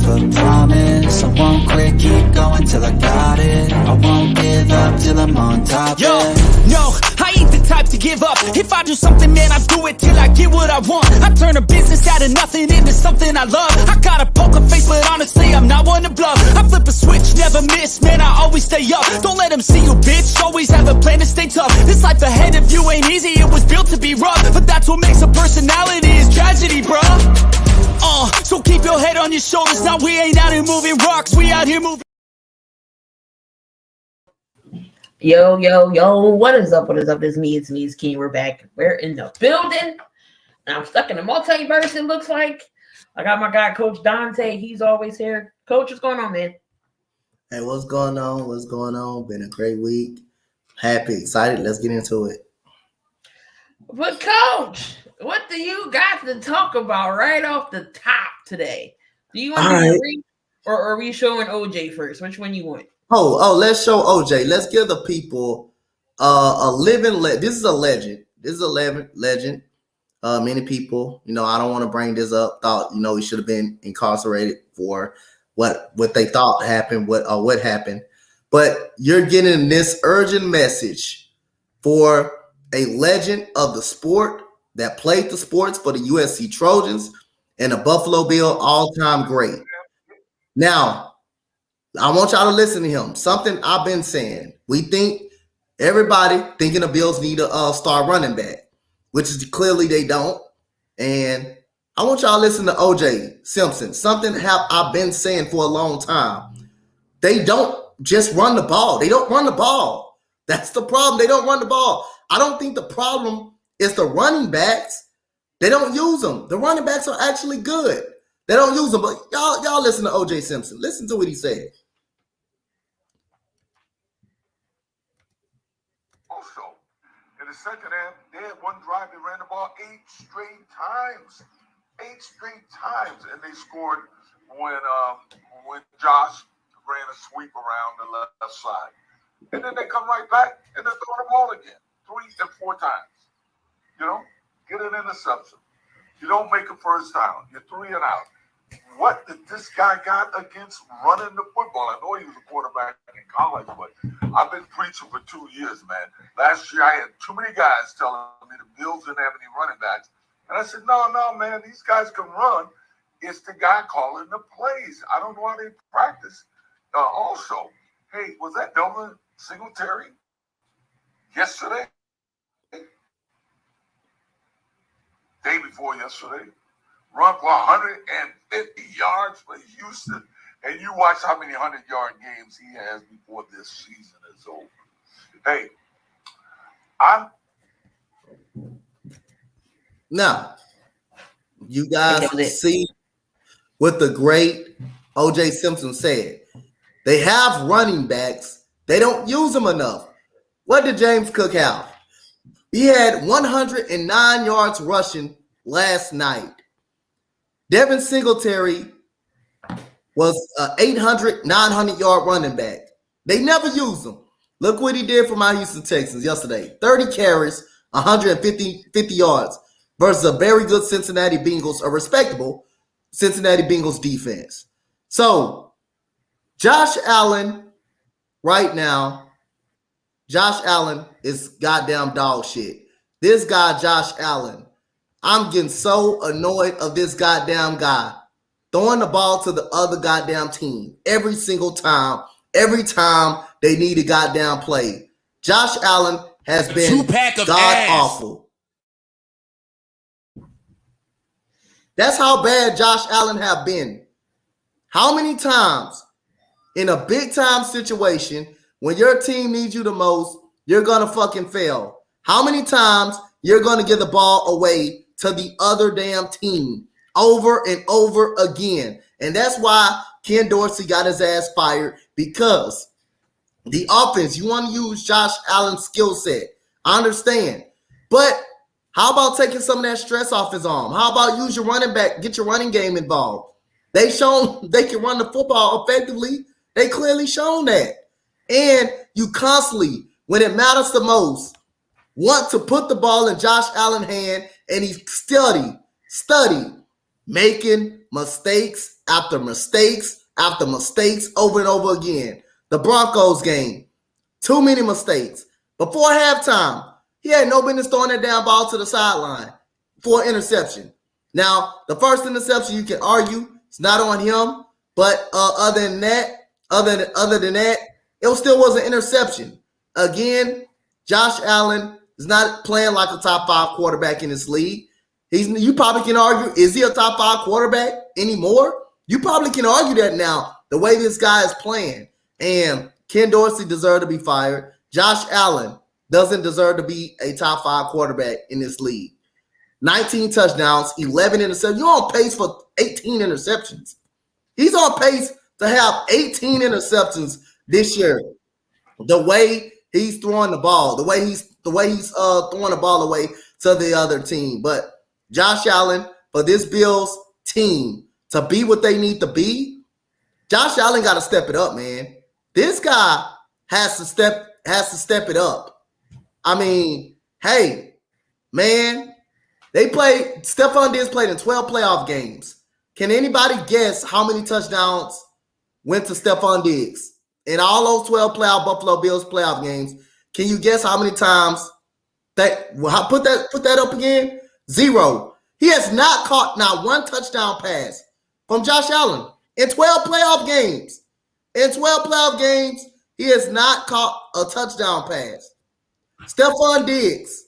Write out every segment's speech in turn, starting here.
but promise I won't quit, keep going till I got it. I won't give up till I'm on top. Yo, no, I ain't the type to give up. If I do something, man, I do it till I get what I want. I turn a business out of nothing into something I love. I got a poker face, but honestly, I'm not one to bluff. I flip a switch, never miss, man, I always stay up. Don't let them see you, bitch, always have a plan to stay tough. This life ahead of you ain't easy, it was built to be rough. But that's what makes a personality, is tragedy, bruh. So keep your head on your shoulders. Now we ain't out here moving rocks, we out here moving. Yo, what is up? It's me, Key. We're back. We're in the building. And I'm stuck in the multiverse, it looks like. I got my guy, Coach Donte. He's always here. Coach, what's going on, man? Hey, what's going on? Been a great week. Happy, excited. Let's get into it. But, Coach, what do you got to talk about right off the top today? Do you want to read, or are we showing OJ first? Which one you want? Oh, let's show OJ. Let's give the people a living legend. This is a legend. Legend. Many people, I don't want to bring this up, thought, he should have been incarcerated for what they thought happened, what happened. But you're getting this urgent message for a legend of the sport that played the sports for the USC Trojans and a Buffalo Bill all-time great. Now, I want y'all to listen to him. Something I've been saying. We think everybody thinking the Bills need a star running back, which is clearly they don't. And I want y'all to listen to OJ Simpson. Something I've been saying for a long time. They don't just run the ball. They don't run the ball. That's the problem. They don't run the ball. I don't think the problem is the running backs. They don't use them. The running backs are actually good. They don't use them. But y'all listen to OJ Simpson. Listen to what he said. Also, in the second half, they had one drive, they ran the ball 8 straight times. 8 straight times. And they scored when Josh ran a sweep around the left side. And then they come right back and they throw the ball again 3 and 4 times. Get an interception. You don't make a first down. You're 3 and out. What did this guy got against running the football? I know he was a quarterback in college, but I've been preaching for 2 years, man. Last year, I had too many guys telling me the Bills didn't have any running backs. And I said, no, man, these guys can run. It's the guy calling the plays. I don't know how they practice. Also, hey, was that Delvin Singletary yesterday? Day before yesterday? Run for 150 yards for Houston. And you watch how many 100-yard games he has before this season is over. Hey, Now, you guys see what the great OJ Simpson said. They have running backs. They don't use them enough. What did James Cook have? He had 109 yards rushing last night. Devin Singletary was an 900-yard running back. They never use him. Look what he did for my Houston Texans yesterday. 30 carries, 150 yards versus a very good Cincinnati Bengals, a respectable Cincinnati Bengals defense. So, Josh Allen, right now, Josh Allen is goddamn dog shit. This guy, Josh Allen, I'm getting so annoyed of this goddamn guy throwing the ball to the other goddamn team every single time, every time they need a goddamn play. Josh Allen has been god-awful. That's how bad Josh Allen have been. How many times in a big-time situation when your team needs you the most, you're going to fucking fail? How many times you're going to give the ball away to the other damn team over and over again? And that's why Ken Dorsey got his ass fired, because the offense, you want to use Josh Allen's skill set. I understand. But how about taking some of that stress off his arm? How about use your running back, get your running game involved? They shown they can run the football effectively. They clearly shown that. And you constantly, when it matters the most, want to put the ball in Josh Allen's hand, and he's study, making mistakes after mistakes after mistakes over and over again. The Broncos game, too many mistakes. Before halftime, he had no business throwing that down ball to the sideline for an interception. Now, the first interception, you can argue it's not on him, but other than that, it still was an interception. Again, Josh Allen is not playing like a top 5 quarterback in this league. You probably can argue, is he a top 5 quarterback anymore? You probably can argue that now, the way this guy is playing. And Ken Dorsey deserved to be fired. Josh Allen doesn't deserve to be a top 5 quarterback in this league. 19 touchdowns, 11 interceptions. You're on pace for 18 interceptions. He's on pace to have 18 interceptions this year. The way he's throwing the ball, the way he's throwing the ball away to the other team. But Josh Allen, for this Bills team to be what they need to be, Josh Allen got to step it up, man. This guy has to step it up. I mean, hey, man, Stephon Diggs played in 12 playoff games. Can anybody guess how many touchdowns went to Stephon Diggs? In all those 12 Buffalo Bills playoff games, can you guess how many times put that up again? 0. He has not caught not one touchdown pass from Josh Allen in 12 playoff games. In 12 playoff games, he has not caught a touchdown pass. Stephon Diggs,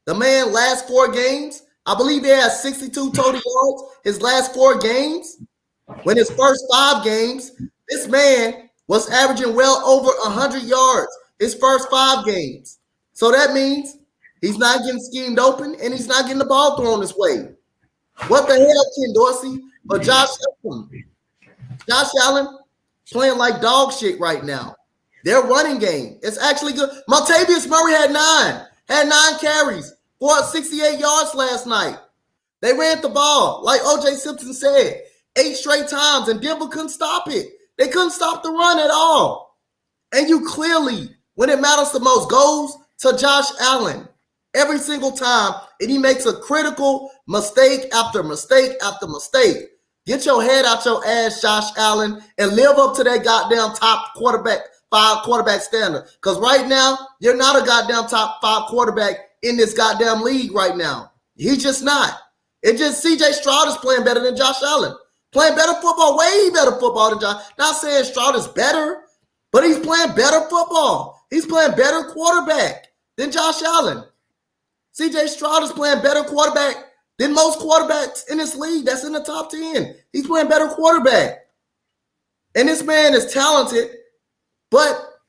the man last 4 games, I believe he has 62 total yards his last 4 games. When his first 5 games, this man was averaging well over 100 yards his first 5 games. So that means he's not getting schemed open and he's not getting the ball thrown his way. What the hell, Ken Dorsey? But Josh Allen playing like dog shit right now. Their running game is actually good. Martavius Murray had 9 carries for 68 yards last night. They ran the ball, like O.J. Simpson said, 8 straight times, and Denver couldn't stop it. They couldn't stop the run at all. And you clearly, when it matters the most, goes to Josh Allen every single time, and he makes a critical mistake after mistake after mistake. Get your head out your ass, Josh Allen, and live up to that goddamn top 5 quarterback standard. Because right now, you're not a goddamn top 5 quarterback in this goddamn league right now. He's just not. It's just CJ Stroud is playing better than Josh Allen. Playing better football, way better football than Josh. Not saying Stroud is better, but he's playing better football. He's playing better quarterback than Josh Allen. CJ Stroud is playing better quarterback than most quarterbacks in this league that's in the top 10. He's playing better quarterback. And this man is talented, but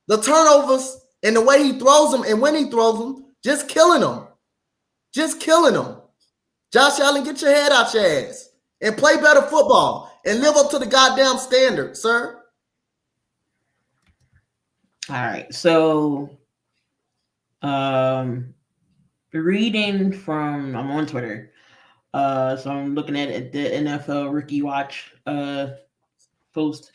the turnovers and the way he throws them and when he throws them, just killing them. Just killing them. Josh Allen, get your head out your ass and play better football and live up to the goddamn standard, sir. All right. So, reading from, I'm on Twitter. So I'm looking at the NFL Rookie Watch post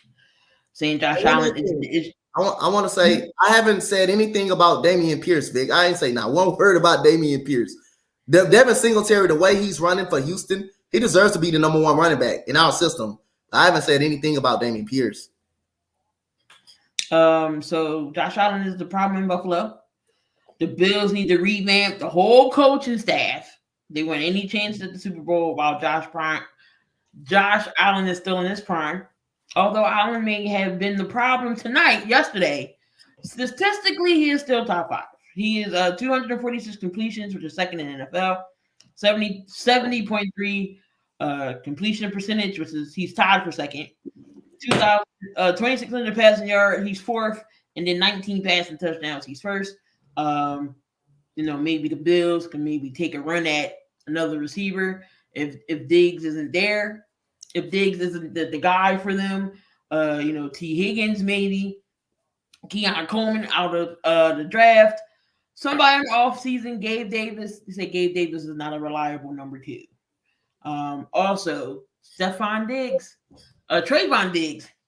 saying Josh Allen is I want to say, I haven't said anything about Dameon Pierce, Vic. I ain't say not one word about Dameon Pierce. Devin Singletary, the way he's running for Houston, he deserves to be the number 1 running back in our system. I haven't said anything about Dameon Pierce. So Josh Allen is the problem in Buffalo. The Bills need to revamp the whole coaching staff. They want any chance at the Super Bowl while Josh Allen is still in his prime. Although Allen may have been the problem yesterday, statistically, he is still top 5. He is 246 completions, which is second in NFL, 70.3 completion percentage, which is he's tied for second. 2,600 passing yards, he's 4th, and then 19 passing touchdowns, he's 1st. Maybe the Bills can maybe take a run at another receiver if Diggs isn't there. If Diggs isn't the guy for them, T. Higgins maybe, Keon Coleman out of the draft. Somebody in the offseason, Gabe Davis. They say Gabe Davis is not a reliable number 2. Also, Trayvon Diggs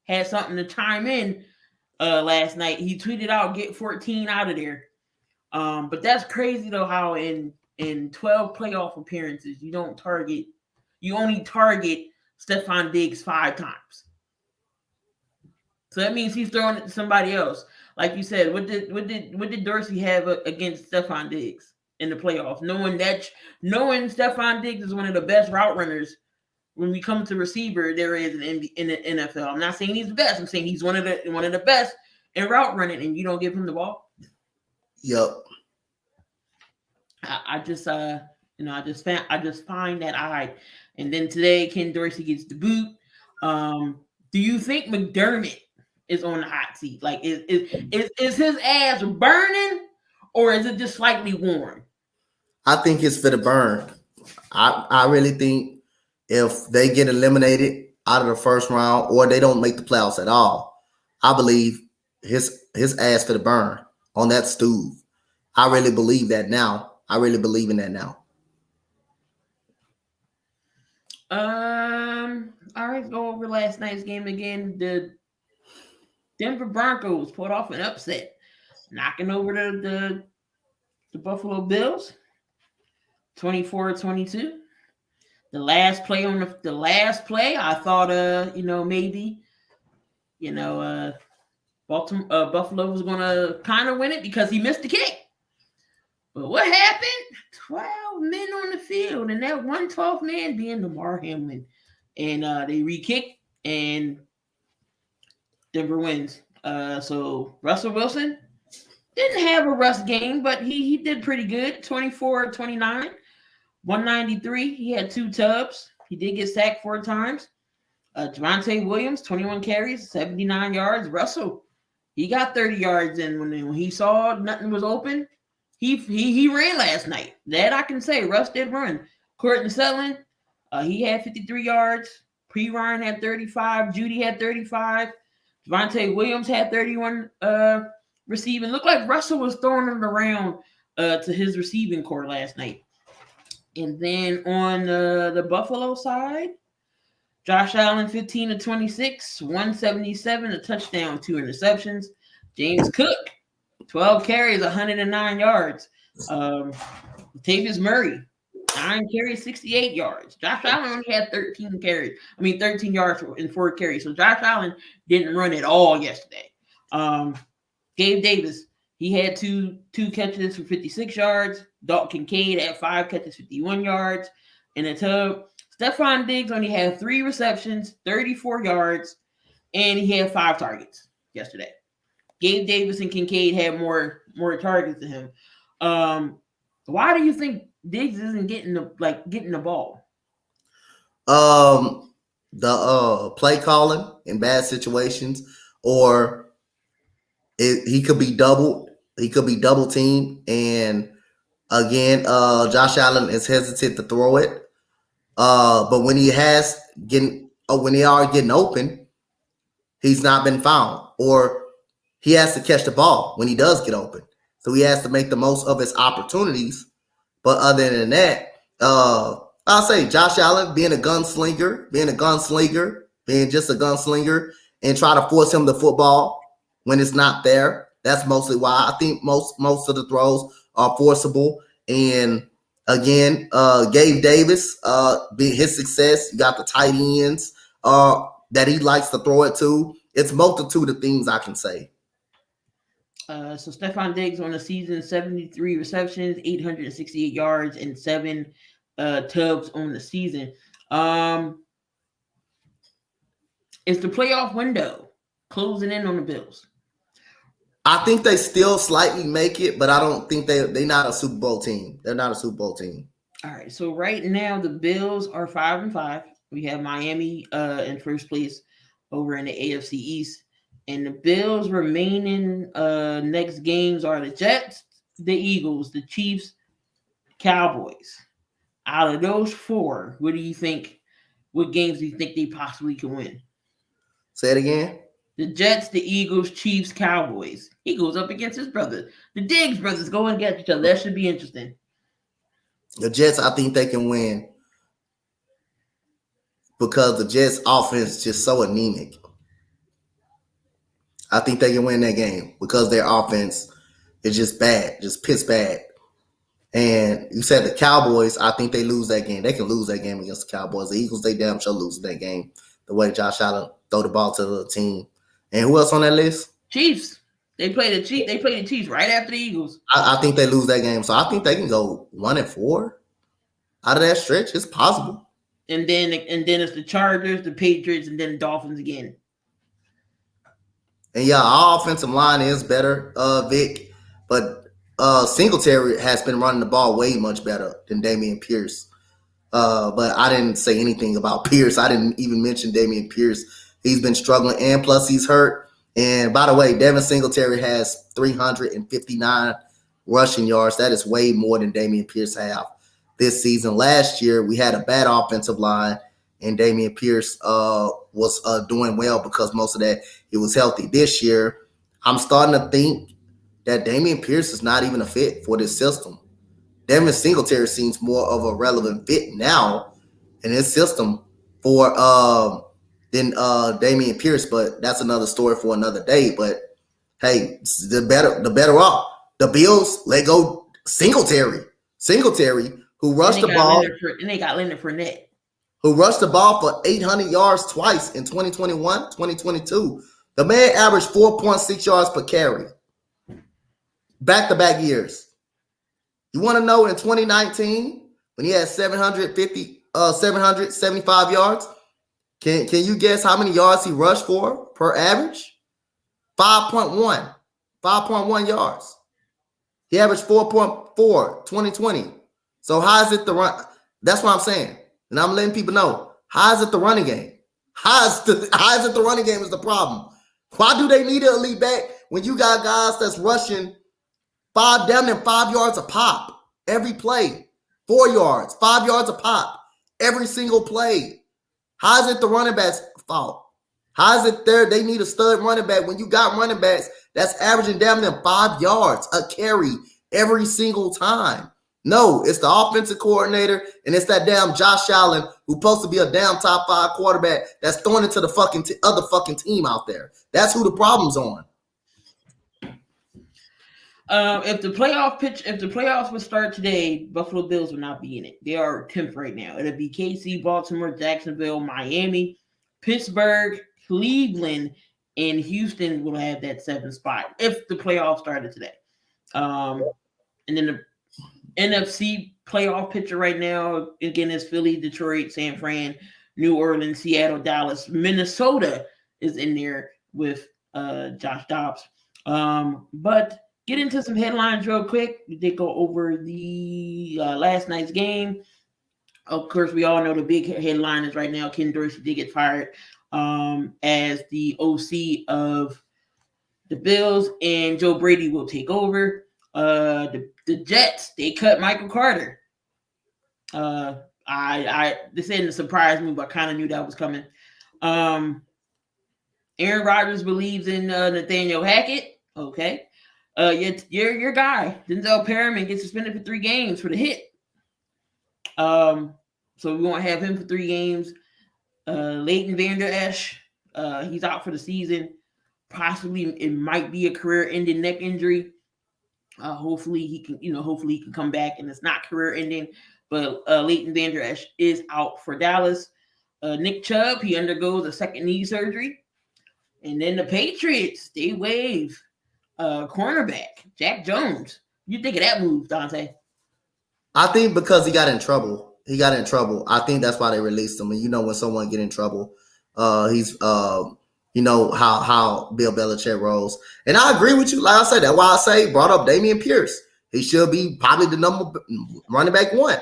had something to chime in last night. He tweeted out, "Get 14 out of there." But that's crazy though, how in 12 playoff appearances you only target Stephon Diggs 5 times. So that means he's throwing it to somebody else. Like you said, what did Dorsey have against Stephon Diggs in the playoffs? Knowing Stephon Diggs is one of the best route runners when we come to receiver there is in the NFL. I'm not saying he's the best. I'm saying he's one of the best in route running, and you don't give him the ball. Yep. I just find that odd. And then today, Ken Dorsey gets the boot. Do you think McDermott is on the hot seat? Like, is his ass burning, or is it just slightly warm? I think it's for the burn. I really think if they get eliminated out of the first round or they don't make the playoffs at all, I believe his ass for the burn on that stove. I really believe that now. I really believe in that now. All right, go over last night's game again. The Denver Broncos pulled off an upset, knocking over the Buffalo Bills, 24-22. The last play, I thought, maybe, Buffalo was gonna kind of win it because he missed the kick. But what happened? 12 men on the field, and that 12th man being Lamar Hamlin. And they re-kicked, and Denver wins. So Russell Wilson didn't have a rust game, but he did pretty good. 24-29, 193. He had 2 tubs. He did get sacked 4 times. Javonte Williams, 21 carries, 79 yards. Russell, he got 30 yards in when he saw nothing was open. He ran last night. That I can say. Russ did run. Courtland Sutton, he had 53 yards. Ryan had 35. Judy had 35. Javonte Williams had 31 receiving. Looked like Russell was throwing it around to his receiving core last night. And then on the Buffalo side, Josh Allen, 15-26, 177, a touchdown, 2 interceptions. James Cook, 12 carries, 109 yards. Latavius Murray, 9 carries, 68 yards. Josh Allen only had 13 yards and 4 carries. So Josh Allen didn't run at all yesterday. Gabe Davis, he had two catches for 56 yards. Dalton Kincaid had 5 catches, 51 yards. And a tub. Stephon Diggs only had 3 receptions, 34 yards, and he had 5 targets yesterday. Gabe Davis and Kincaid had more targets than him. Why do you think Diggs isn't getting the ball? The play calling in bad situations, or he could be doubled. He could be double teamed, and again, Josh Allen is hesitant to throw it. But when they are getting open, he's not been found, or he has to catch the ball when he does get open. So he has to make the most of his opportunities. But other than that, I'll say Josh Allen being just a gunslinger, and try to force him the football when it's not there. That's mostly why I think most of the throws are forcible. And again, Gabe Davis, his success, you got the tight ends that he likes to throw it to. It's multitude of things I can say. So Stephon Diggs on the season, 73 receptions, 868 yards, and 7 tubs on the season. Is the playoff window closing in on the Bills? I think they still slightly make it, but I don't think they're not a Super Bowl team. They're not a Super Bowl team. All right. So right now the Bills are 5-5. We have Miami in first place over in the AFC East. And the Bills' remaining next games are the Jets, the Eagles, the Chiefs, Cowboys. Out of those 4, what games do you think they possibly can win? Say it again. The Jets, the Eagles, Chiefs, Cowboys. He goes up against his brother. The Diggs brothers go against each other. That should be interesting. The Jets, I think they can win because the Jets' offense is just so anemic. I think they can win that game because their offense is just bad, just piss bad. And you said the Cowboys, I think they lose that game. They can lose that game against the Cowboys. The Eagles, they damn sure lose that game. The way Josh Allen throw the ball to the team. And who else on that list? Chiefs. They play the Chiefs. They play the Chiefs right after the Eagles. I think they lose that game. So I think they can go 1-4 out of that stretch. It's possible. And then it's the Chargers, the Patriots, and then the Dolphins again. And yeah, our offensive line is better, Vic. But Singletary has been running the ball way much better than Dameon Pierce. But I didn't say anything about Pierce. I didn't even mention Dameon Pierce. He's been struggling, and plus he's hurt. And by the way, Devin Singletary has 359 rushing yards. That is way more than Dameon Pierce have this season. Last year, we had a bad offensive line, and Dameon Pierce was doing well because most of that he was healthy. This year, I'm starting to think that Dameon Pierce is not even a fit for this system. Devin Singletary seems more of a relevant fit now in his system for than Dameon Pierce, but that's another story for another day. But hey, the better off. The Bills let go Singletary, who rushed the ball. And they got Leonard Fournette, who rushed the ball for 800 yards twice in 2021, 2022. The man averaged 4.6 yards per carry. Back-to-back years. You want to know in 2019 when he had 775 yards? Can you guess how many yards he rushed for per average? 5.1 yards. He averaged 4.4 2020. So how is it the run? That's what I'm saying. And I'm letting people know. How is it the running game? How is it the running game is the problem? Why do they need an elite back when you got guys that's rushing damn near 5 yards a pop every play? 4 yards, 5 yards a pop every single play. How is it the running back's fault? How is it they need a stud running back when you got running backs that's averaging damn near 5 yards a carry every single time? No, it's the offensive coordinator, and it's that damn Josh Allen who's supposed to be a damn top 5 quarterback that's throwing it to the fucking other fucking team out there. That's who the problem's on. If the playoffs would start today, Buffalo Bills would not be in it. They are 10th right now. It'll be KC, Baltimore, Jacksonville, Miami, Pittsburgh, Cleveland, and Houston will have that 7th spot if the playoffs started today. And then the NFC playoff picture right now, again, is Philly, Detroit, San Fran, New Orleans, Seattle, Dallas. Minnesota is in there with Josh Dobbs. But get into some headlines real quick. We did go over the last night's game. Of course, we all know the big headline is right now Ken Dorsey did get fired as the OC of the Bills, and Joe Brady will take over. The Jets, they cut Michael Carter. This isn't a surprise move. I kind of knew that was coming. Aaron Rodgers believes in Nathaniel Hackett. Okay. Your guy, Denzel Perryman, gets suspended for 3 games for the hit. So we won't have him for 3 games. Leighton Vander Esch, he's out for the season. Possibly it might be a career-ending neck injury. Hopefully he can come back and it's not career-ending. But Leighton Vander Esch is out for Dallas. Nick Chubb, he undergoes a second knee surgery. And then the Patriots, they waive cornerback Jack Jones. You think of that move, Donte? I think because he got in trouble. I think that's why they released him. And you know when someone get in trouble, he's you know how Bill Belichick rolls. And I agree with you. Like I said, that's why I brought up Dameon Pierce. He should be probably the number running back 1.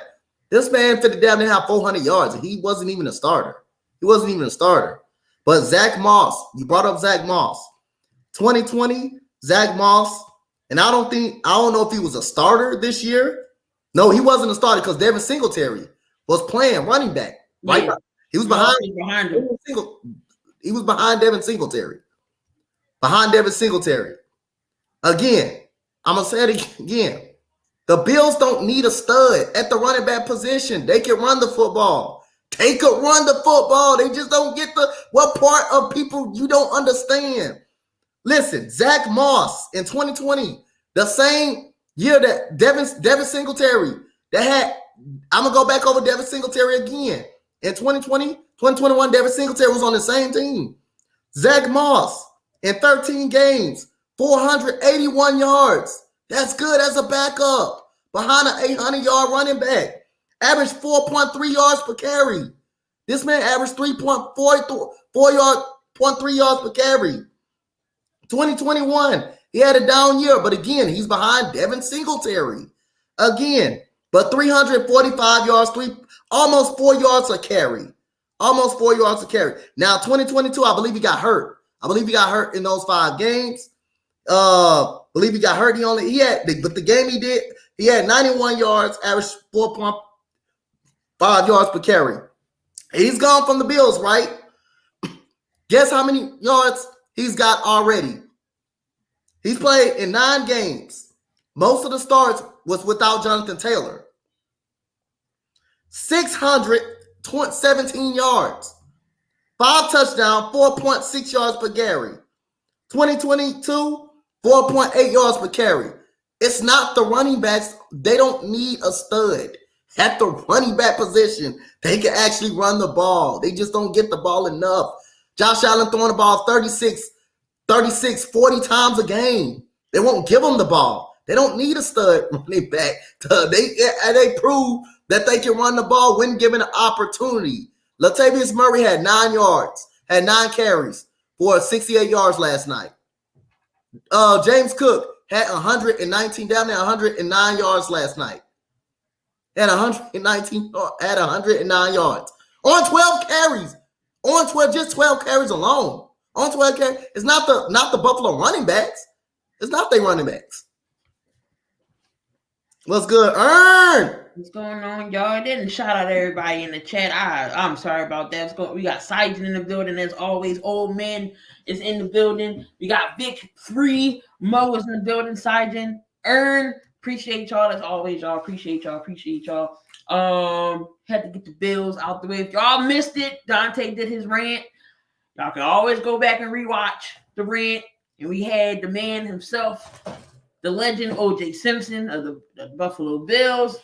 This man fit down and have 400 yards. And he wasn't even a starter. But Zach Moss, you brought up Zach Moss. 2020, Zach Moss, and I don't know if he was a starter this year. No, he wasn't a starter because Devin Singletary was playing running back. Right? Yeah. He was behind him. He was behind Devin Singletary. Again, I'm going to say it again. The Bills don't need a stud at the running back position. They can run the football. They just don't get what part of people you don't understand. Listen, Zach Moss in 2020, year that Devin Singletary, I'm going to go back over Devin Singletary again. In 2020, 2021, Devin Singletary was on the same team. Zach Moss, in 13 games, 481 yards. That's good as a backup. Behind an 800-yard running back. Averaged 4.3 yards per carry. This man averaged 3.3 yards per carry. 2021, he had a down year, but again, he's behind Devin Singletary. Again, but 345 yards, almost 4 yards a carry. Almost 4 yards a carry. Now, 2022, I believe he got hurt. In those 5 games. Believe he got hurt. But the game he did, he had 91 yards, averaged 4.5 yards per carry. He's gone from the Bills, right? Guess how many yards he's got already? He's played in 9 games. Most of the starts was without Jonathan Taylor. 617 yards. 5 touchdowns, 4.6 yards per carry. 2022, 4.8 yards per carry. It's not the running backs. They don't need a stud. At the running back position, they can actually run the ball. They just don't get the ball enough. Josh Allen throwing the ball 40 times a game. They won't give them the ball. They don't need a stud running back. They prove that they can run the ball when given an opportunity. Latavius Murray had 9 carries for 68 yards last night. James Cook had 109 yards last night. Had 109 yards. On 12 carries. Just 12 carries alone. On 12 carries. It's not the Buffalo running backs. It's not their running backs. What's good? Earn. What's going on, y'all? I didn't shout out everybody in the chat. I'm sorry about that. We got Sijan in the building as always. Old Man is in the building. We got Vic 3. Mo is in the building. Sijan. Earn. Appreciate y'all as always, y'all. Appreciate y'all. Had to get the Bills out the way. If y'all missed it, Donte did his rant. Y'all can always go back and rewatch the rant. And we had the man himself, the legend O.J. Simpson of the Buffalo Bills.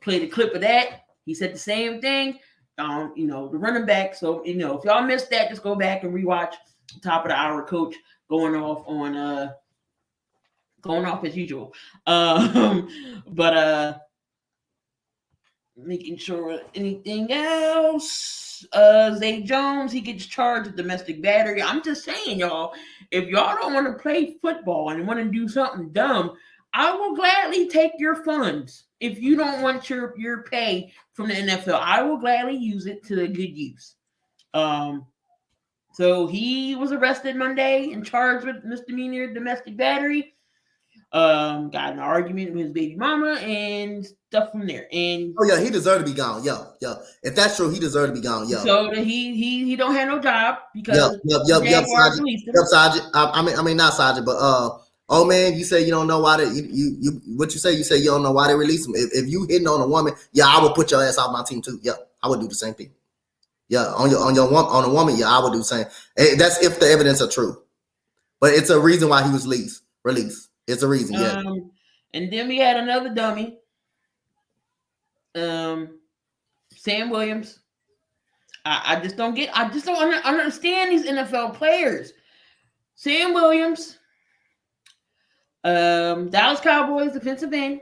Played a clip of that. He said the same thing. The running back. So, if y'all missed that, just go back and rewatch the top of the hour coach going off as usual. But making sure anything else. Zay Jones, he gets charged with domestic battery. I'm just saying, y'all, if y'all don't want to play football and want to do something dumb, I will gladly take your funds. If you don't want your pay from the NFL, I will gladly use it to a good use. So he was arrested Monday and charged with misdemeanor domestic battery. Got an argument with his baby mama and stuff from there. And he deserved to be gone. Yo. If that's true, he deserved to be gone. Yo. So he don't have no job because Sergeant. I mean not Sergeant, but oh man, you say you don't know why what you say? You say you don't know why they release him. If you hitting on a woman, I would put your ass off my team too. Yeah, I would do the same thing. Yeah, on a woman, I would do the same. That's if the evidence are true. But it's a reason why he was released. It's a reason, yeah. And then we had another dummy. Sam Williams. I just don't understand these NFL players. Sam Williams, Dallas Cowboys defensive end,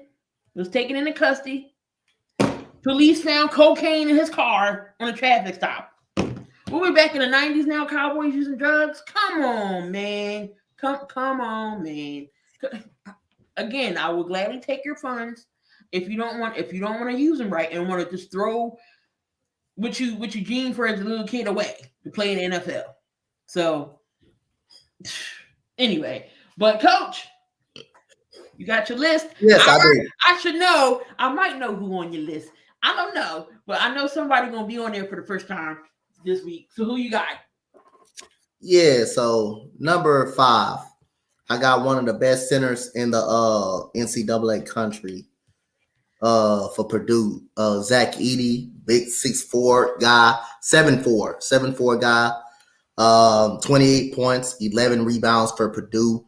was taken into custody. Police found cocaine in his car on a traffic stop. We're back in the 90s now, Cowboys using drugs? Come on, man. Come on, man. Again, I will gladly take your funds if you don't want to use them right and want to just throw what you gene for as a little kid away to play in the NFL. So anyway, but coach, you got your list? Yes, I do. I should know. I might know who on your list. I don't know, but I know somebody gonna be on there for the first time this week. So who you got? Yeah, so number 5. I got one of the best centers in the NCAA country for Purdue. Zach Edey, big 6'4" guy, 7'4" guy, 28 points, 11 rebounds for Purdue.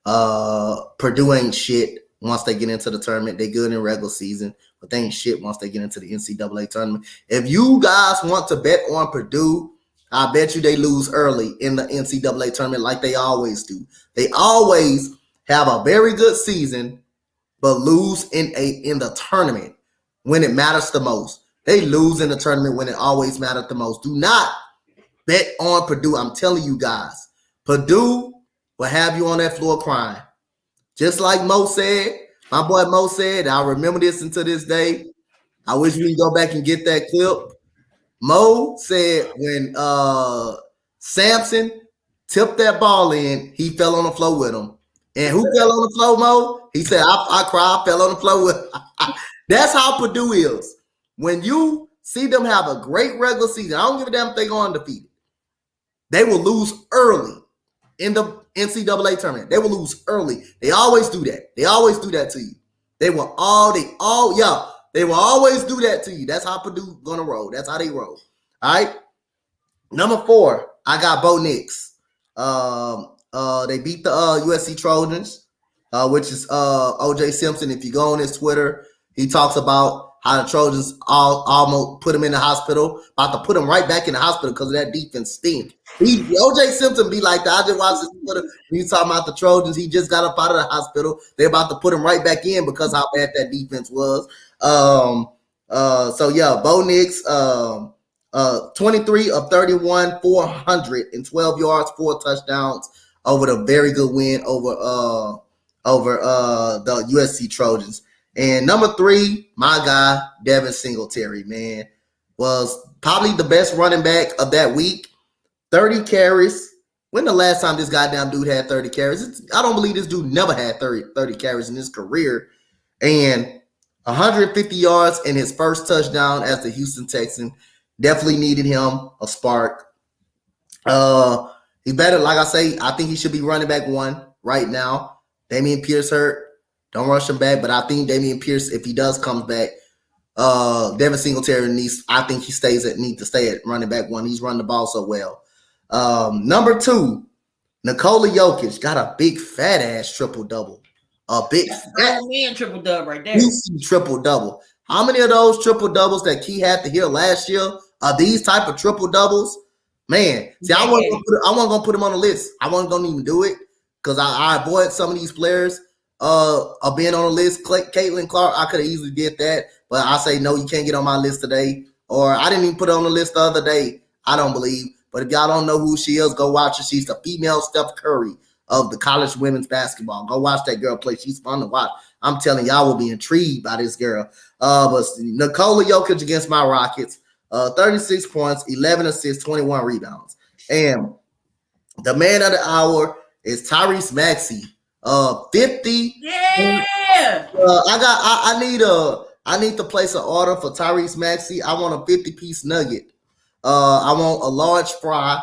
Purdue ain't shit. once they get into the tournament. They good in regular season, but they ain't shit once they get into the NCAA tournament. If you guys want to bet on Purdue, I bet you they lose early in the NCAA tournament like they always do. They always have a very good season, but lose in the tournament when it matters the most. They lose in the tournament when it always matters the most. Do not bet on Purdue. I'm telling you guys, Purdue will have you on that floor crying. Just like Mo said, my boy Mo said, I remember this until this day. I wish we could go back and get that clip. Mo said when Samson tipped that ball in, he fell on the floor with him. And who fell on the floor, Mo? He said, I cried, fell on the floor with him. That's how Purdue is. When you see them have a great regular season, I don't give a damn if they go undefeated. They will lose early in the NCAA tournament. They will lose early. They always do that. They always do that to you. They will always do that to you. That's how Purdue gonna roll. That's how they roll. All right. Number 4, I got Bo Nix. They beat the USC Trojans, which is OJ Simpson. If you go on his Twitter, he talks about how the Trojans almost put him in the hospital, about to put him right back in the hospital because of that defense stink. OJ Simpson be like that. I just watched his Twitter. He's talking about the Trojans. He just got up out of the hospital. They're about to put him right back in because how bad that defense was. So yeah, Bo Nix, 23 of 31, 412 yards, 4 touchdowns over the very good win over the USC Trojans. And number 3, my guy, Devin Singletary, man, was probably the best running back of that week. 30 carries. When the last time this goddamn dude had 30 carries? I don't believe this dude never had 30 carries in his career. And 150 yards in his first touchdown as the Houston Texan. Definitely needed him a spark. He better, like I say, I think he should be running back 1 right now. Dameon Pierce hurt. Don't rush him back, but I think Dameon Pierce, if he does come back, Devin Singletary needs to stay at running back 1. He's running the ball so well. Number 2, Nikola Jokic got a big fat ass triple-double. A big fat man triple-double right there. Triple-double. How many of those triple-doubles that Key had to hear last year are these type of triple-doubles? Man, see, I wasn't gonna put him on the list. I wasn't gonna even do it because I avoid some of these players of being on the list. Caitlin Clark, I could have easily did that, but I say no, you can't get on my list today. Or I didn't even put her on the list the other day. I don't believe. But if y'all don't know who she is, go watch her. She's the female Steph Curry of the college women's basketball. Go watch that girl play. She's fun to watch. I'm telling y'all will be intrigued by this girl. But Nikola Jokic against my Rockets, 36 points, 11 assists, 21 rebounds. And the man of the hour is Tyrese Maxey. 50. Yeah. I need to place an order for Tyrese Maxey. I want a 50-piece nugget. I want a large fry,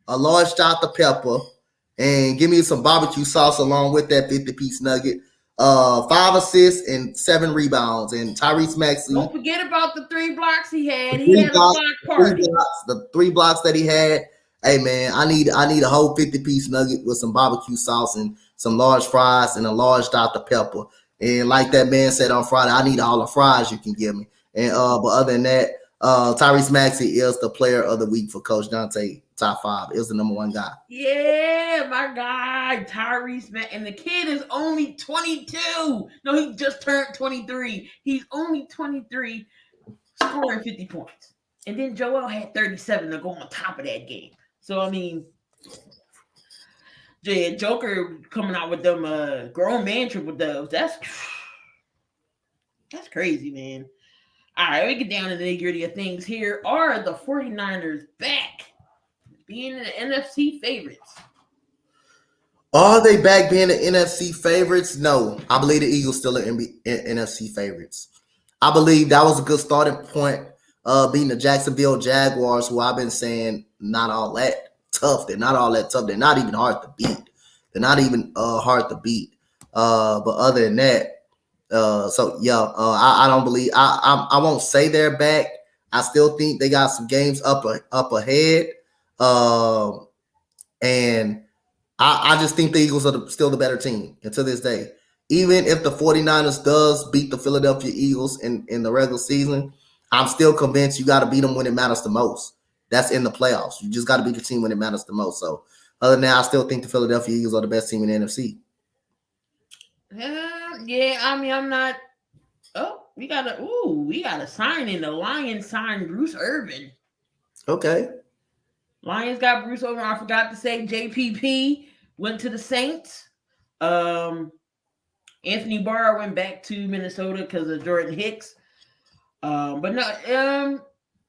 a large Dr. Pepper, and give me some barbecue sauce along with that 50-piece nugget. 5 assists and 7 rebounds. And Tyrese Maxey. Don't forget about the 3 blocks he had. He had a block party. The 3 blocks that he had. Hey man, I need a whole 50-piece nugget with some barbecue sauce and some large fries and a large Dr. Pepper. And like that man said on Friday, I need all the fries you can give me. And but other than that, Tyrese Maxey is the player of the week for Coach Donte. Top 5 is the number 1 guy. Yeah, my guy, Tyrese Maxey. And the kid is only 22. No, he just turned 23. He's only 23, scoring 50 points. And then Joel had 37 to go on top of that game. So, I mean, yeah, Joker coming out with them grown man triple dubs. That's crazy, man. All right, we get down to the nitty-gritty of things here. Are the 49ers back being the NFC favorites? Are they back being the NFC favorites? No. I believe the Eagles still are NFC favorites. I believe that was a good starting point, beating the Jacksonville Jaguars, who I've been saying not all that tough. They're not all that tough. They're not even hard to beat. But other than that, I don't believe I won't say they're back. I still think they got some games up ahead. And I just think the Eagles are still the better team. And to this day, even if the 49ers does beat the Philadelphia Eagles in the regular season, I'm still convinced you got to beat them when it matters the most. That's in the playoffs. You just got to beat the team when it matters the most. So other than that, I still think the Philadelphia Eagles are the best team in the NFC. Yeah, I mean, I'm not. Oh, we got a sign in. The Lions signed Bruce Irvin. Okay. Lions got Bruce Irvin. I forgot to say JPP went to the Saints. Anthony Barr went back to Minnesota because of Jordan Hicks. But no,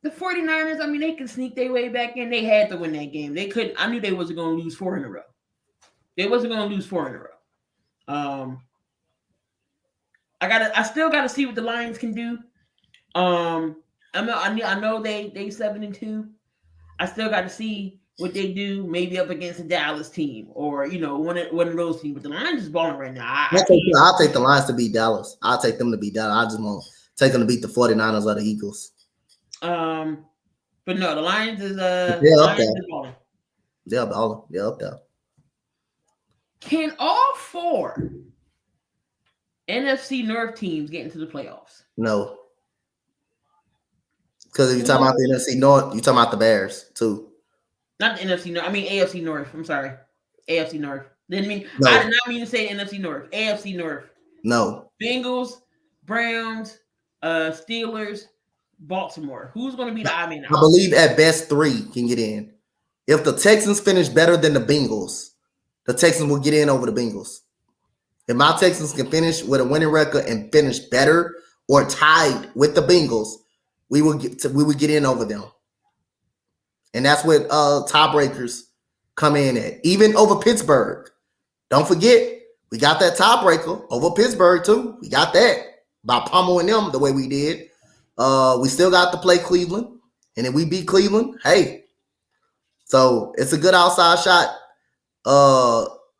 the 49ers, I mean, they can sneak their way back in. They had to win that game. They couldn't. I knew they wasn't going to lose 4 in a row. They wasn't going to lose 4 in a row. I still gotta see what the Lions can do. I know they 7-2. I still got to see what they do, maybe up against a Dallas team or one of those teams. But the Lions is balling right now. I'll take the Lions to beat Dallas. I'll take them to beat Dallas. I just won't take them to beat the 49ers or the Eagles. But no, the Lions is balling. They're balling. They're up there. Can all 4 NFC North teams get into the playoffs? No. Because if you're talking about the NFC North, you're talking about the Bears, too. Not the NFC North. I mean AFC North. I'm sorry. AFC North. I did not mean to say NFC North. AFC North. No. Bengals, Browns, Steelers, Baltimore. Who's going to be the odd man out? I believe at best 3 can get in. If the Texans finish better than the Bengals, the Texans will get in over the Bengals. If my Texans can finish with a winning record and finish better or tied with the Bengals, we would get in over them. And that's what tiebreakers come in at. Even over Pittsburgh. Don't forget, we got that tiebreaker over Pittsburgh too. We got that by pummeling them the way we did. We still got to play Cleveland. And if we beat Cleveland, hey. So it's a good outside shot.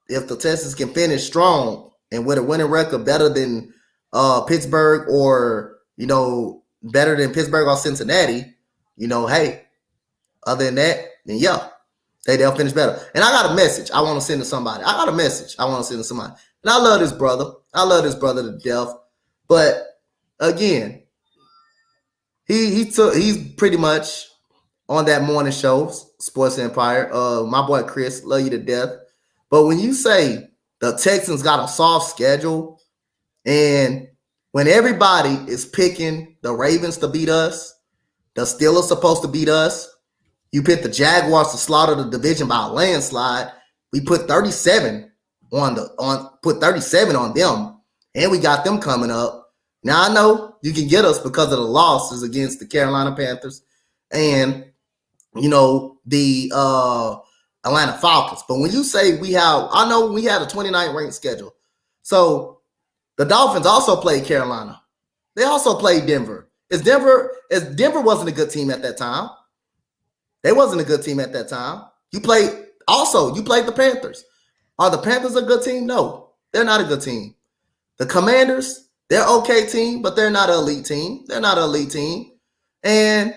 If the Texans can finish strong and with a winning record better than Pittsburgh or, better than Pittsburgh or Cincinnati, hey, other than that, then yeah, they'll finish better. And I got a message I want to send to somebody. And I love this brother. I love this brother to death. But again, he's pretty much on that morning show, Sports Empire. My boy Chris, love you to death. But when you say the Texans got a soft schedule, and when everybody is picking the Ravens to beat us, the Steelers supposed to beat us, you pick the Jaguars to slaughter the division by a landslide. We put 37 on them, and we got them coming up. Now I know you can get us because of the losses against the Carolina Panthers and the Atlanta Falcons. But when you say I know we had a 29th ranked schedule. So the Dolphins also played Carolina. They also played Denver. Denver wasn't a good team at that time. They wasn't a good team at that time. You played the Panthers. Are the Panthers a good team? No, they're not a good team. The Commanders, they're okay team, but they're not an elite team. And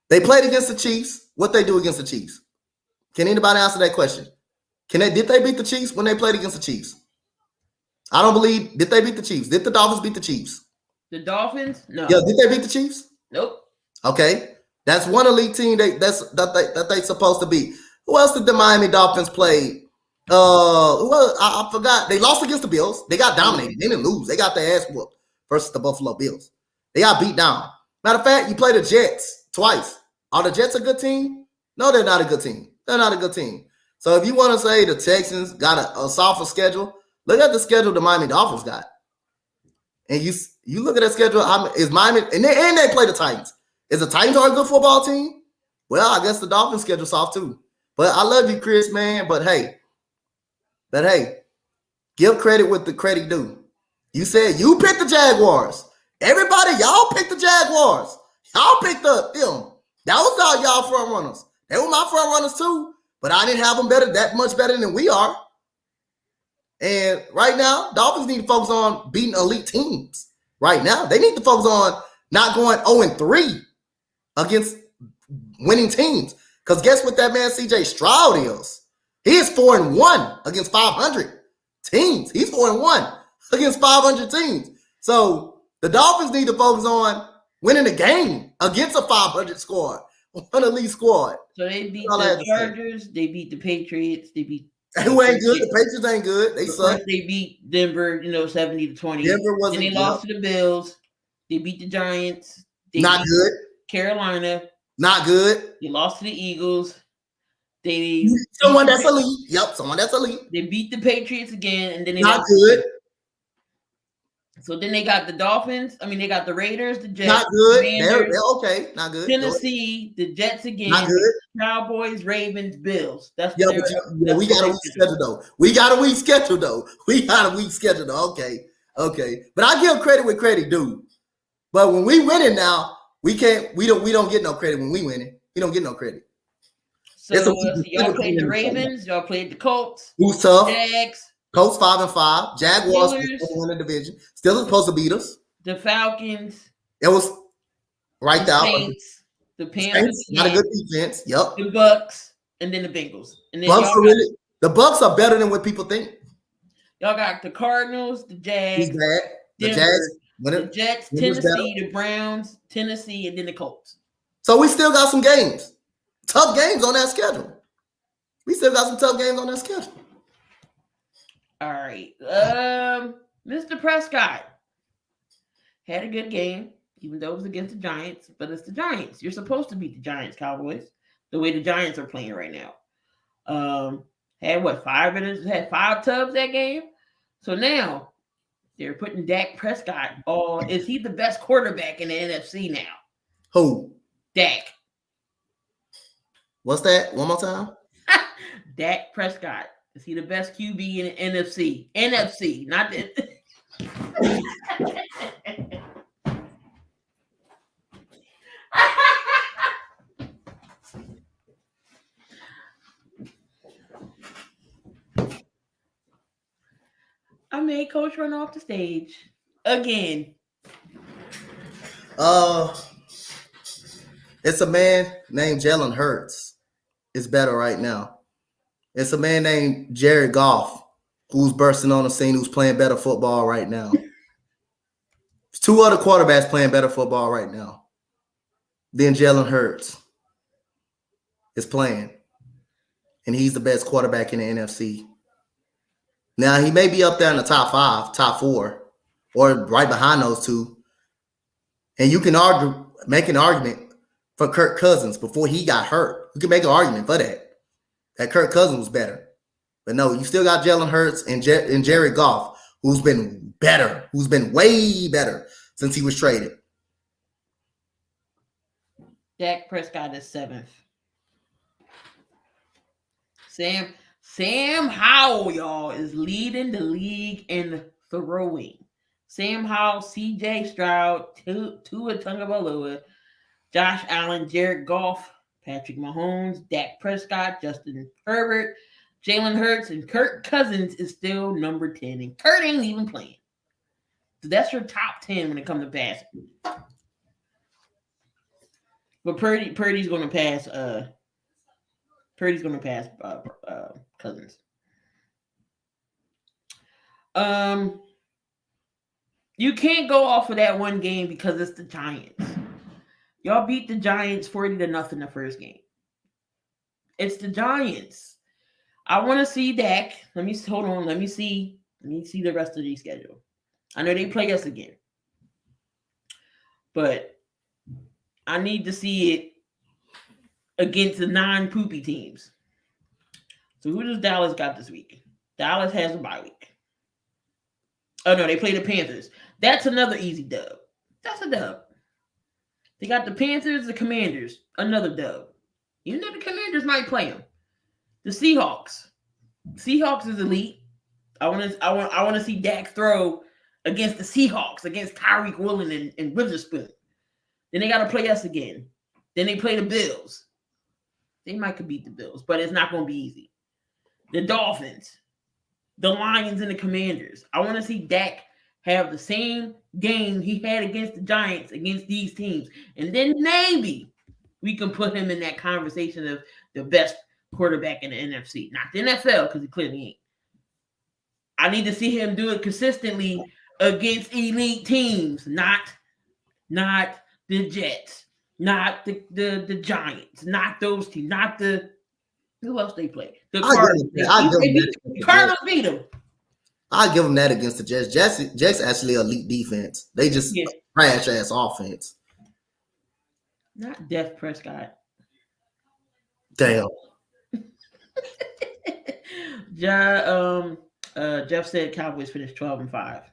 they played against the Chiefs. What they do against the Chiefs? Can anybody answer that question? Did they beat the Chiefs when they played against the Chiefs? I don't believe. Did they beat the Chiefs? Did the Dolphins beat the Chiefs? The Dolphins? No. Yeah, did they beat the Chiefs? Nope. Okay. That's one elite team that they supposed to beat. Who else did the Miami Dolphins play? I forgot. They lost against the Bills. They got dominated. They didn't lose. They got their ass whooped versus the Buffalo Bills. They got beat down. Matter of fact, you play the Jets twice. Are the Jets a good team? No, they're not a good team. They're not a good team. So if you want to say the Texans got a softer schedule, look at the schedule the Miami Dolphins got. And you look at that schedule, is Miami, and they play the Titans. Is the Titans a good football team? Well, I guess the Dolphins schedule soft too. But I love you, Chris, man. But hey, give credit what the credit due. You said you picked the Jaguars. Everybody, y'all picked the Jaguars. Y'all picked up them. That was all y'all front runners. They were my front runners too. But I didn't have them that much better than we are. And right now, Dolphins need to focus on beating elite teams. Right now, they need to focus on not going 0-3 against winning teams. Because guess what that man CJ Stroud is? He is 4-1 against 500 teams. He's 4-1. against 500 teams. So the Dolphins need to focus on winning the game against a 500 squad, an elite squad. So they beat the Chargers, they beat the Patriots, they beat. Who ain't good? The Patriots ain't good. They suck. They beat Denver, 70-20. Denver wasn't. And they lost to the Bills. They beat the Giants. Not good. Carolina. Not good. They lost to the Eagles. They someone that's elite. Yep, someone that's elite. They beat the Patriots again, and then they not good. So then they got the Dolphins. I mean, they got the Raiders, the Jets. Not good. They're okay. Not good. Tennessee, the Jets again. Not good. Cowboys, Ravens, Bills. That's we got a weak schedule though. We got a weak schedule though. Okay. But I give credit where credit due. But when we winning now, we don't get no credit when we winning. We don't get no credit. So y'all played the Ravens. Y'all played the Colts. Who's tough? Jags. Colts 5-5. Jaguars won the division. Still supposed to beat us. The Falcons. It was right there. The Panthers. Not a good defense. Yep. The Bucks and then the Bengals. And then the Bucks are better than what people think. Y'all got the Cardinals, the Jags, the Jets, Tennessee, the Browns, Tennessee, and then the Colts. So we still got some games. Tough games on that schedule. We still got some tough games on that schedule. All right. Mr. Prescott had a good game, even though it was against the Giants, but it's the Giants. You're supposed to beat the Giants, Cowboys, the way the Giants are playing right now. Had 5 tubs that game. So now they're putting Dak Prescott is he the best quarterback in the NFC now? Who? Dak. What's that? One more time. Dak Prescott. Is he the best QB in the NFC? NFC, not the. I made Coach run off the stage again. It's a man named Jalen Hurts. It's better right now. It's a man named Jared Goff who's bursting on the scene, who's playing better football right now. There's 2 other quarterbacks playing better football right now than Jalen Hurts is playing. And he's the best quarterback in the NFC. Now, he may be up there in the top 5, top 4, or right behind those 2. And you can make an argument for Kirk Cousins before he got hurt. You can make an argument for that Kirk Cousins was better. But no, you still got Jalen Hurts and Jared Goff, who's been better, who's been way better since he was traded. Dak Prescott is 7th. Sam Howell, y'all, is leading the league in throwing. Sam Howell, CJ Stroud, Tua Tagovailoa, Josh Allen, Jared Goff, Patrick Mahomes, Dak Prescott, Justin Herbert, Jalen Hurts, and Kirk Cousins is still number 10. And Kurt ain't even playing. So that's your top 10 when it comes to passing. But Purdy's going to pass. Purdy's going to pass Cousins. You can't go off of that one game because it's the Giants. Y'all beat the Giants 40-0 the first game. It's the Giants. I want to see Dak. Let me see the rest of the schedule. I know they play us again. But I need to see it against the non-poopy teams. So who does Dallas got this week? Dallas has a bye week. Oh, no, they play the Panthers. That's another easy dub. That's a dub. They got the Panthers, the Commanders, another dub. Even though the Commanders might play them. The Seahawks. Seahawks is elite. I want to see Dak throw against the Seahawks, against Tyreek Woolen and Witherspoon. Then they got to play us again. Then they play the Bills. They might could beat the Bills, but it's not going to be easy. The Dolphins, the Lions, and the Commanders. I want to see Dak have the same game he had against the Giants against these teams. And then maybe we can put him in that conversation of the best quarterback in the NFC. Not the NFL, because he clearly ain't. I need to see him do it consistently against elite teams, not the Jets, not the Giants, not those teams, not the who else they play. The Cardinals. The Cardinals beat them. I'll give them that against the Jets. Jets actually elite defense. They just trash ass offense. Not Dak Prescott. Damn. Jeff said Cowboys finished 12-5.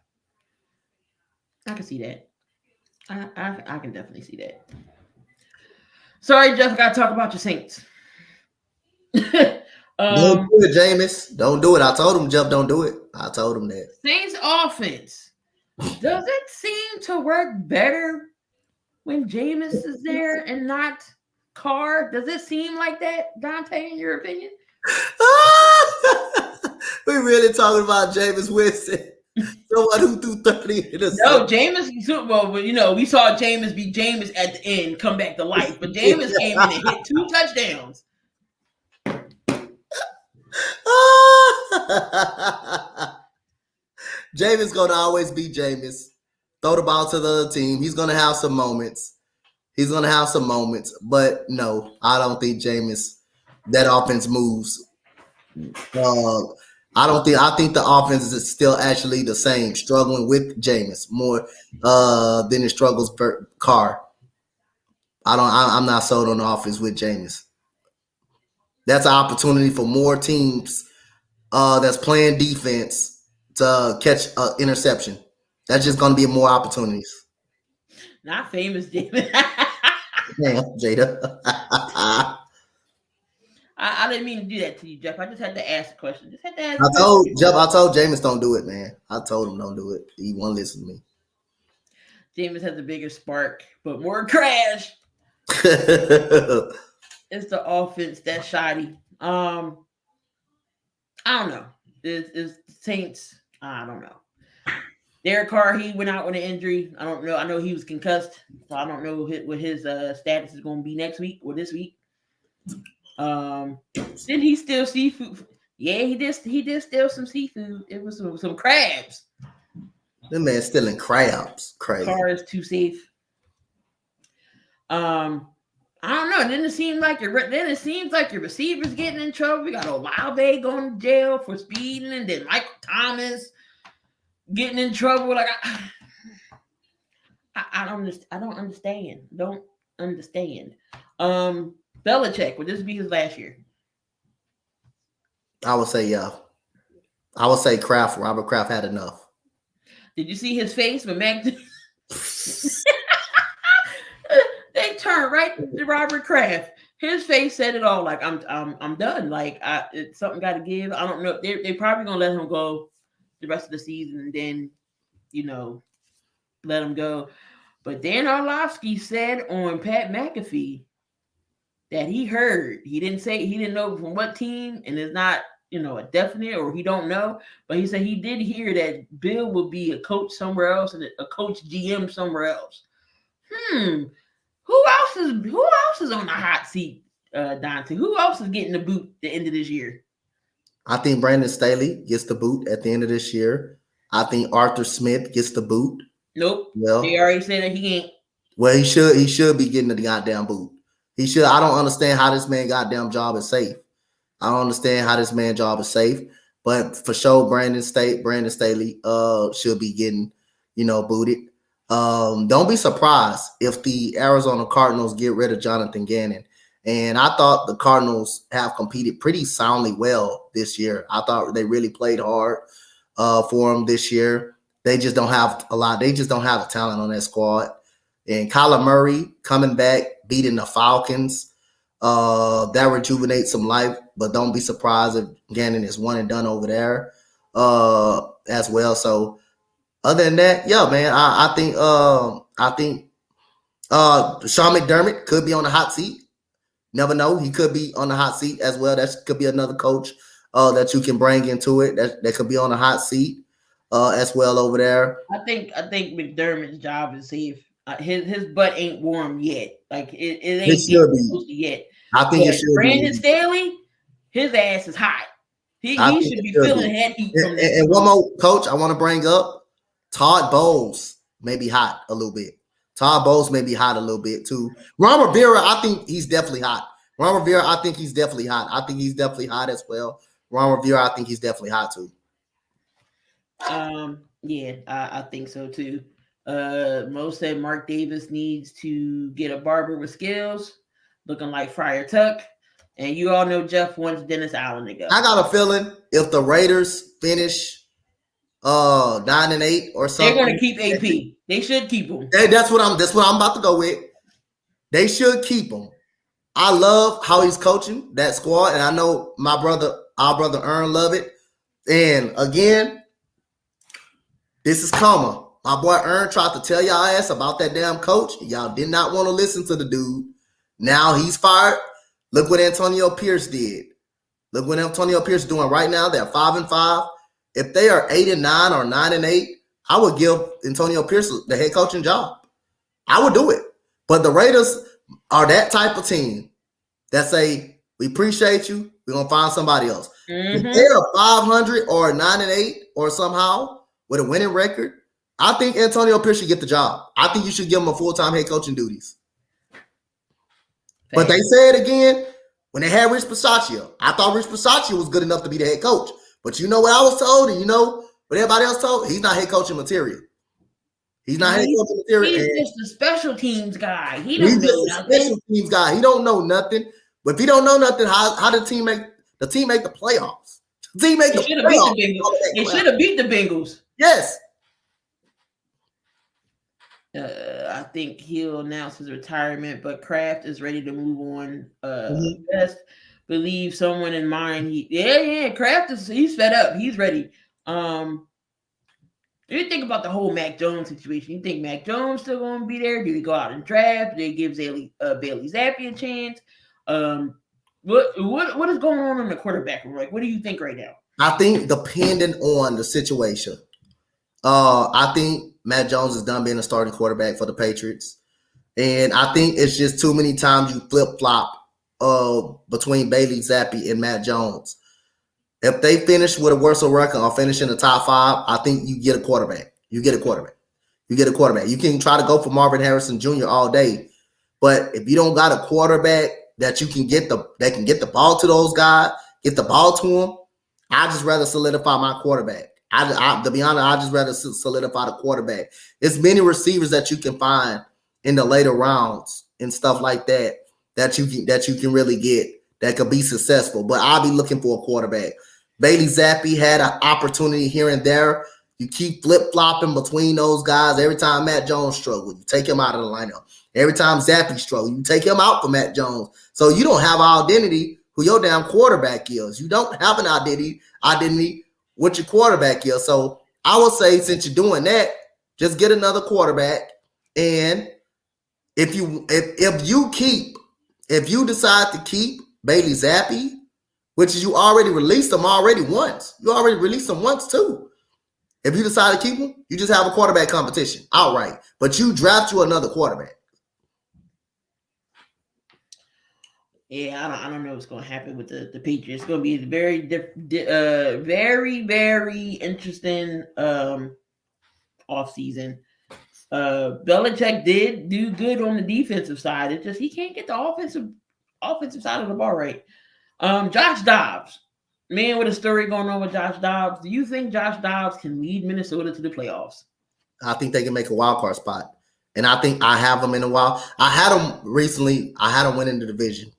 I can see that. I can definitely see that. Sorry, Jeff, I gotta talk about your Saints. Don't do it, Jameis. Don't do it. I told him, Jeff, don't do it. I told him that. Saints offense. Does it seem to work better when Jameis is there and not Carr? Does it seem like that, Donte, in your opinion? We really talking about Jameis Winston. Someone who threw 30 in a No, Jameis, well, we saw Jameis be Jameis at the end, come back to life. But Jameis came in and hit 2 touchdowns. Jameis gonna always be Jameis. Throw the ball to the other team. He's gonna have some moments. But no, I don't think Jameis, that offense moves. I think the offense is still actually the same, struggling with Jameis more than it struggles for Carr. I'm not sold on the offense with Jameis. That's an opportunity for more teams that's playing defense to catch an interception. That's just going to be more opportunities. Not famous Jameis. Damn, Jada. I didn't mean to do that to you, Jeff. I just had to ask a question. I told Jameis don't do it, man. I told him don't do it. He won't listen to me. Jameis has a bigger spark, but more crash. It's the offense that's shoddy. I don't know. It's Saints. I don't know. Derek Carr, he went out with an injury. I don't know. I know he was concussed, so I don't know what his status is going to be next week or this week. Did he steal seafood? Yeah, he did steal some seafood. It was some crabs. That man's stealing crabs. Crazy. Carr is too safe. I don't know. Then it seems like your receivers getting in trouble. We got Olave going to jail for speeding, and then Michael Thomas getting in trouble. Like I don't understand. Don't understand. Belichick, would this be his last year? I would say yeah. I would say Robert Kraft had enough. Did you see his face when Mac? They turned right to Robert Kraft. His face said it all. Like I'm done. Like it's something got to give. I don't know. They're probably gonna let him go the rest of the season, and then let him go. But Dan Orlovsky said on Pat McAfee that he heard. He didn't know from what team, and it's not a definite, or he don't know. But he said he did hear that Bill will be a coach somewhere else and a coach GM somewhere else. Who else is on the hot seat, Donte? Who else is getting the boot at the end of this year? I think Brandon Staley gets the boot at the end of this year. I think Arthur Smith gets the boot. Nope. Well, they already said that he ain't. Well, he should be getting the goddamn boot. He should. I don't understand how this man goddamn job is safe. I don't understand how this man job is safe. But for sure, Brandon Staley should be getting, booted. Don't be surprised if the Arizona Cardinals get rid of Jonathan Gannon. And I thought the Cardinals have competed pretty soundly well this year. I thought they really played hard for them this year. They just don't have a lot. They just don't have the talent on that squad. And Kyler Murray coming back, beating the Falcons, that rejuvenates some life. But don't be surprised if Gannon is one and done over there as well. So other than that, yeah, man, I think Sean McDermott could be on the hot seat. Never know. He could be on the hot seat as well. That could be another coach that you can bring into it. That could be on the hot seat as well over there. I think McDermott's job is safe. His butt ain't warm yet. Like it ain't it should be yet. I think it should Brandon be. Staley, his ass is hot. He should be feeling head heat from this. And one more, coach, I want to bring up Todd Bowles may be hot a little bit. Todd Bowles may be hot a little bit too. Ron Rivera, I think he's definitely hot. Ron Rivera, I think he's definitely hot. I think he's definitely hot as well. Ron Rivera, I think he's definitely hot too. Yeah, I think so too. Mo said Mark Davis needs to get a barber with skills, looking like Friar Tuck. And you all know Jeff wants Dennis Allen to go. I got a feeling if the Raiders finish 9-8 or something, they're going to keep AP. They should keep him. That's what I'm about to go with. They should keep him. I love how he's coaching that squad, and I know our brother Ern love it. And again, this is karma. My boy Ern tried to tell y'all ass about that damn coach. Y'all did not want to listen to the dude. Now he's fired. Look what Antonio Pierce did. Look what Antonio Pierce is doing right now. They're 5-5. If they are 8-9 or 9-8, I would give Antonio Pierce the head coaching job. I would do it. But the Raiders are that type of team that say, we appreciate you. We're going to find somebody else. Mm-hmm. If they are 500 or 9-8 or somehow with a winning record, I think Antonio Pierce should get the job. I think you should give him a full-time head coaching duties. But they said again, when they had Rich Bisaccia, I thought Rich Bisaccia was good enough to be the head coach. But you know what I was told, and you know what everybody else told? He's not head coaching material. He's not head coaching material. He's just a special teams guy. He's just a special teams guy. He don't know nothing. But if he don't know nothing, how did the team make the playoffs? The team make the playoffs. They should have beat the Bengals. Yes. I think he'll announce his retirement, but Kraft is ready to move on. Best believe someone in mind. Kraft he's fed up. He's ready. Do you think about the whole Mac Jones situation? You think Mac Jones still going to be there? Do they go out and draft? Do they give Bailey Zappi a chance? What is going on in the quarterback room? Like, what do you think right now? I think depending on the situation, I think Matt Jones is done being a starting quarterback for the Patriots. And I think it's just too many times you flip-flop between Bailey Zappi and Matt Jones. If they finish with a worse record or finish in the top 5, I think you get a quarterback. You get a quarterback. You can try to go for Marvin Harrison Jr. all day, but if you don't got a quarterback that can get the ball to those guys, get the ball to them, I just rather solidify my quarterback. To be honest, I just rather solidify the quarterback. There's many receivers that you can find in the later rounds and stuff like that you can really get that could be successful. But I'll be looking for a quarterback. Bailey Zappi had an opportunity here and there. You keep flip-flopping between those guys. Every time Matt Jones struggled, you take him out of the lineup. Every time Zappi struggled, you take him out for Matt Jones. So you don't have an identity who your damn quarterback is. You don't have an identity what your quarterback is. So I would say, since you're doing that, just get another quarterback. And if you decide to keep Bailey Zappi, which is you already released him once. You already released him once too. If you decide to keep him, you just have a quarterback competition outright. But you draft you another quarterback. Yeah, I don't know what's going to happen with the Patriots. It's going to be a very, very interesting offseason. Belichick did do good on the defensive side. It's just he can't get the offensive side of the ball right. Josh Dobbs, man, with a story going on with Josh Dobbs. Do you think Josh Dobbs can lead Minnesota to the playoffs? I think they can make a wild card spot, and I think I have them in a while. I had them recently. I had them winning the division.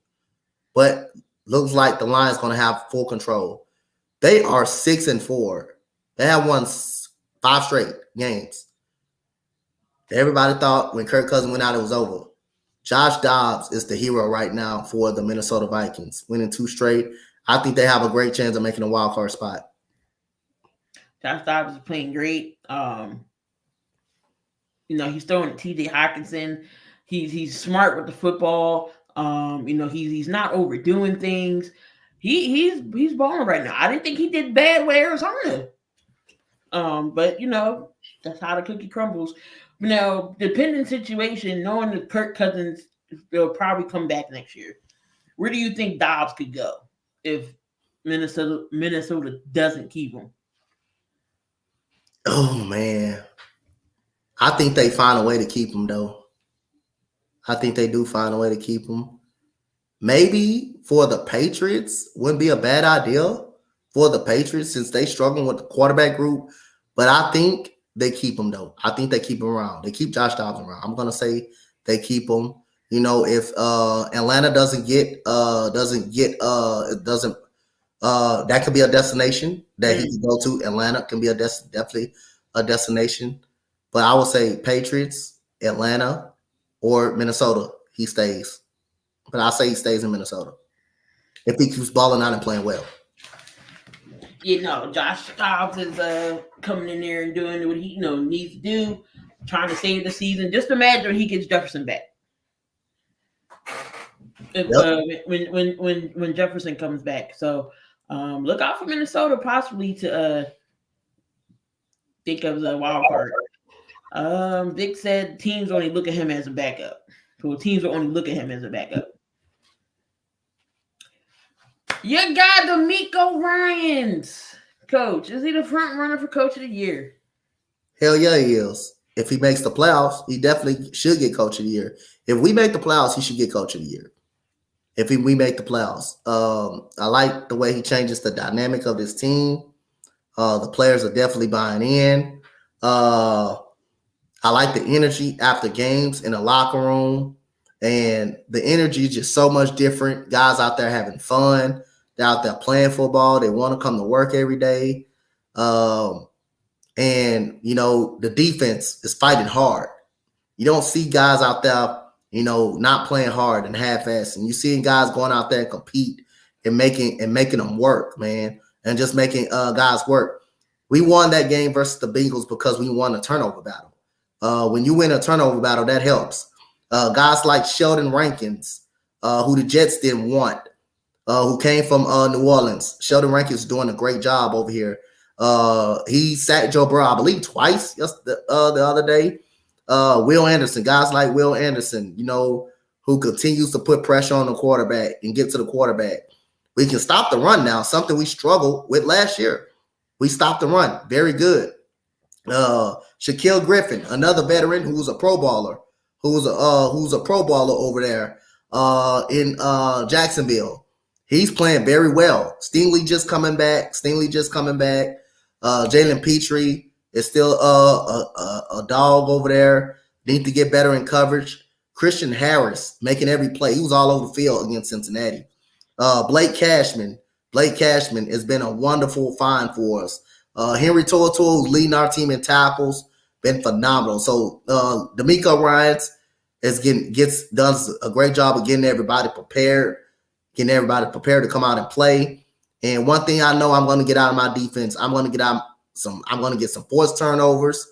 But looks like the Lions going to have full control. They are 6-4. They have won 5 straight games. Everybody thought when Kirk Cousins went out, it was over. Josh Dobbs is the hero right now for the Minnesota Vikings, winning 2 straight. I think they have a great chance of making a wild card spot. Josh Dobbs is playing great. He's throwing at TJ Hawkinson. He's smart with the football. He's not overdoing things. He's balling right now. I didn't think he did bad with Arizona. But that's how the cookie crumbles. Now, dependent situation, knowing that Kirk Cousins will probably come back next year. Where do you think Dobbs could go if Minnesota doesn't keep him? Oh man, I think they find a way to keep him though. I think they do find a way to keep him. Maybe for the Patriots wouldn't be a bad idea for the Patriots since they struggling with the quarterback group. But I think they keep him though. I think they keep him around. They keep Josh Dobbs around. I'm gonna say they keep him. You know, if Atlanta doesn't get that could be a destination that he can go to. Atlanta can be definitely a destination. But I would say Patriots, Atlanta, or Minnesota. He stays. But I say he stays in Minnesota if he keeps balling out and playing well. You know, Josh Dobbs is coming in there and doing what he needs to do, trying to save the season. Just imagine he gets Jefferson back. When Jefferson comes back. So look out for Minnesota possibly to think of the wild card. Vic said teams only look at him as a backup. So teams will only look at him as a backup. Your guy, DeMeco Ryans, coach. Is he the front runner for coach of the year? Hell yeah, he is. If he makes the playoffs, he definitely should get coach of the year. If we make the playoffs, he should get coach of the year. If we make the playoffs. I like the way he changes the dynamic of this team. The players are definitely buying in. I like the energy after games in the locker room. And the energy is just so much different. Guys out there having fun. They're out there playing football. They want to come to work every day. And, the defense is fighting hard. You don't see guys out there, not playing hard and half-assed. And you seeing guys going out there and compete and making them work, man, and just making guys work. We won that game versus the Bengals because we won a turnover battle. When you win a turnover battle, that helps. Guys like Sheldon Rankins, who the Jets didn't want, who came from New Orleans. Sheldon Rankins is doing a great job over here. He sacked Joe Burrow, I believe, twice the other day. Will Anderson, guys like Will Anderson, who continues to put pressure on the quarterback and get to the quarterback. We can stop the run now, something we struggled with last year. We stopped the run. Very good. Shaquille Griffin, another veteran who's a pro baller, who's a pro baller over there in Jacksonville. He's playing very well. Stingley just coming back. Jalen Petrie is still a dog over there. Need to get better in coverage. Christian Harris making every play. He was all over the field against Cincinnati. Blake Cashman has been a wonderful find for us. Henry To'oTo'o, who's leading our team in tackles, been phenomenal. So DeMeco Ryans does a great job of getting everybody prepared to come out and play. And one thing I know I'm going to get out of my defense, I'm going to get some forced turnovers.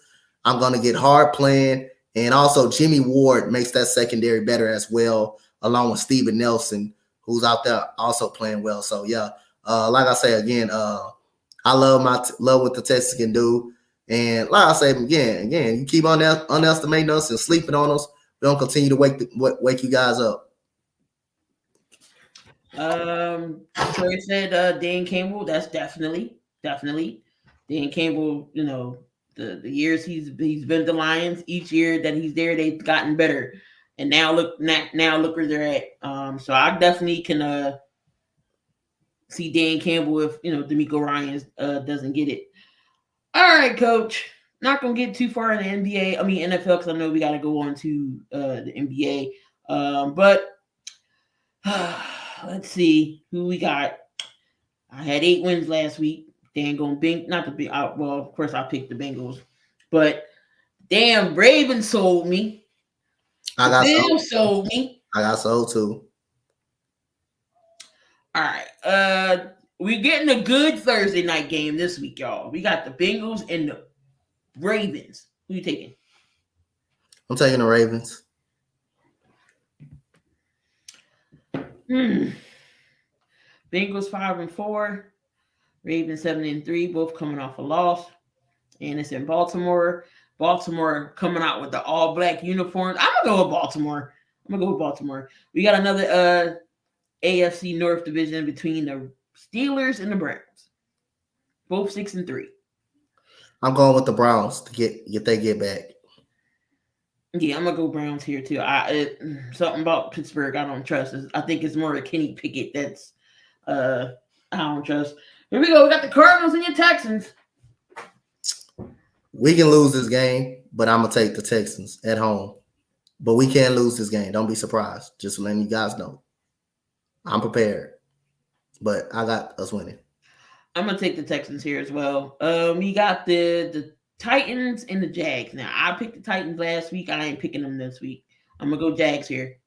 I'm going to get hard playing. And also Jimmy Ward makes that secondary better as well, along with Steven Nelson, who's out there also playing well. So yeah, like I say again, I love what the Texans can do. And like I say again, you keep on underestimating us and sleeping on us, we don't continue to wake you guys up. Troy said Dan Campbell. That's definitely Dan Campbell. The years he's been the Lions, each year that he's there, they've gotten better. And now look where they're at. So I definitely can see Dan Campbell if DeMeco Ryans doesn't get it. All right, Coach. Not gonna get too far in the NFL, because I know we got to go on to the NBA. But let's see who we got. I had 8 wins last week. Not the big. Well, of course I picked the Bengals, but damn, Ravens sold me. Bills sold me. I got sold too. All right. We're getting a good Thursday night game this week, y'all. We got the Bengals and the Ravens. Who you taking? I'm taking the Ravens. Bengals 5-4. Ravens 7-3, both coming off a loss. And it's in Baltimore. Baltimore coming out with the all-black uniforms. I'm going to go with Baltimore. We got another AFC North division between the Steelers and the Browns. Both 6-3. I'm going with the Browns to get their get back. Yeah, I'm gonna go Browns here too. Something about Pittsburgh I don't trust. I think it's more a Kenny Pickett that's I don't trust. Here we go. We got the Cardinals and your Texans. We can lose this game, but I'm gonna take the Texans at home. But we can lose this game. Don't be surprised. Just letting you guys know. I'm prepared, but I got us winning. I'm gonna take the Texans here as well. We got the Titans and the Jags. Now I picked the Titans last week. I ain't picking them this week. I'm gonna go Jags here.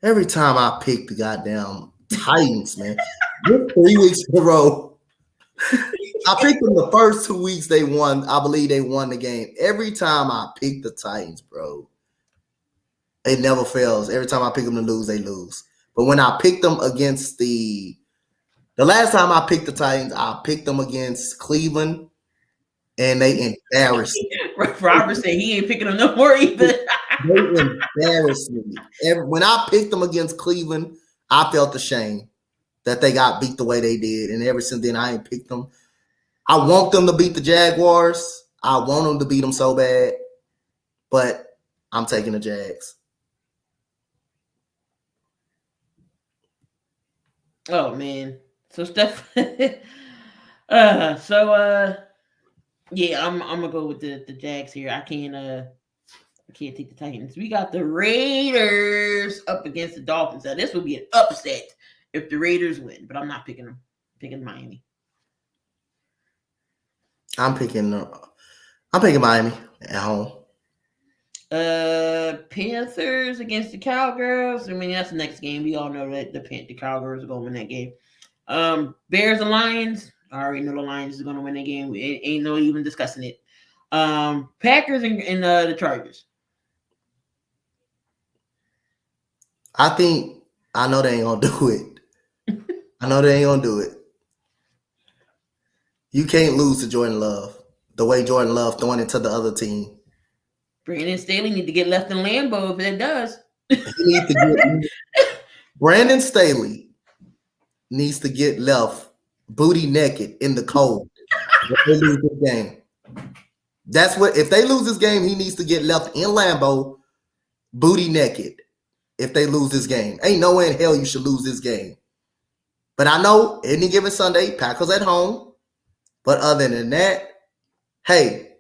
Every time I pick the goddamn Titans, man, this 3 weeks in a row. I picked them the first 2 weeks they won. I believe they won the game. Every time I pick the Titans, bro, it never fails. Every time I pick them to lose, they lose. But when I picked them against the last time I picked the Titans, I picked them against Cleveland, and they embarrassed me. Robert said he ain't picking them no more either. They embarrassed me. When I picked them against Cleveland, I felt ashamed that they got beat the way they did. And ever since then, I ain't picked them. I want them to beat the Jaguars. I want them to beat them so bad. But I'm taking the Jags. Oh, man. So, Steph. Yeah, I'm gonna go with the Jags here. I can't take the Titans. We got the Raiders up against the Dolphins. Now this would be an upset if the Raiders win, but I'm not picking them. I'm picking Miami. I'm picking Miami at home. Panthers against the Cowgirls. I mean, that's the next game. We all know that the Cowgirls are going to win that game. Bears and Lions. I already know the Lions are going to win that game. Ain't no even discussing it. Packers and the Chargers. I know they ain't going to do it. I know they ain't going to do it. You can't lose to Jordan Love the way Jordan Love throwing it to the other team. Brandon Staley need to get left in Lambeau if it does. Brandon Staley needs to get left booty naked in the cold if they lose this game. That's what, if they lose this game, he needs to get left in Lambeau booty naked if they lose this game. Ain't no way in hell you should lose this game. But I know any given Sunday, Packers at home. But other than that, hey,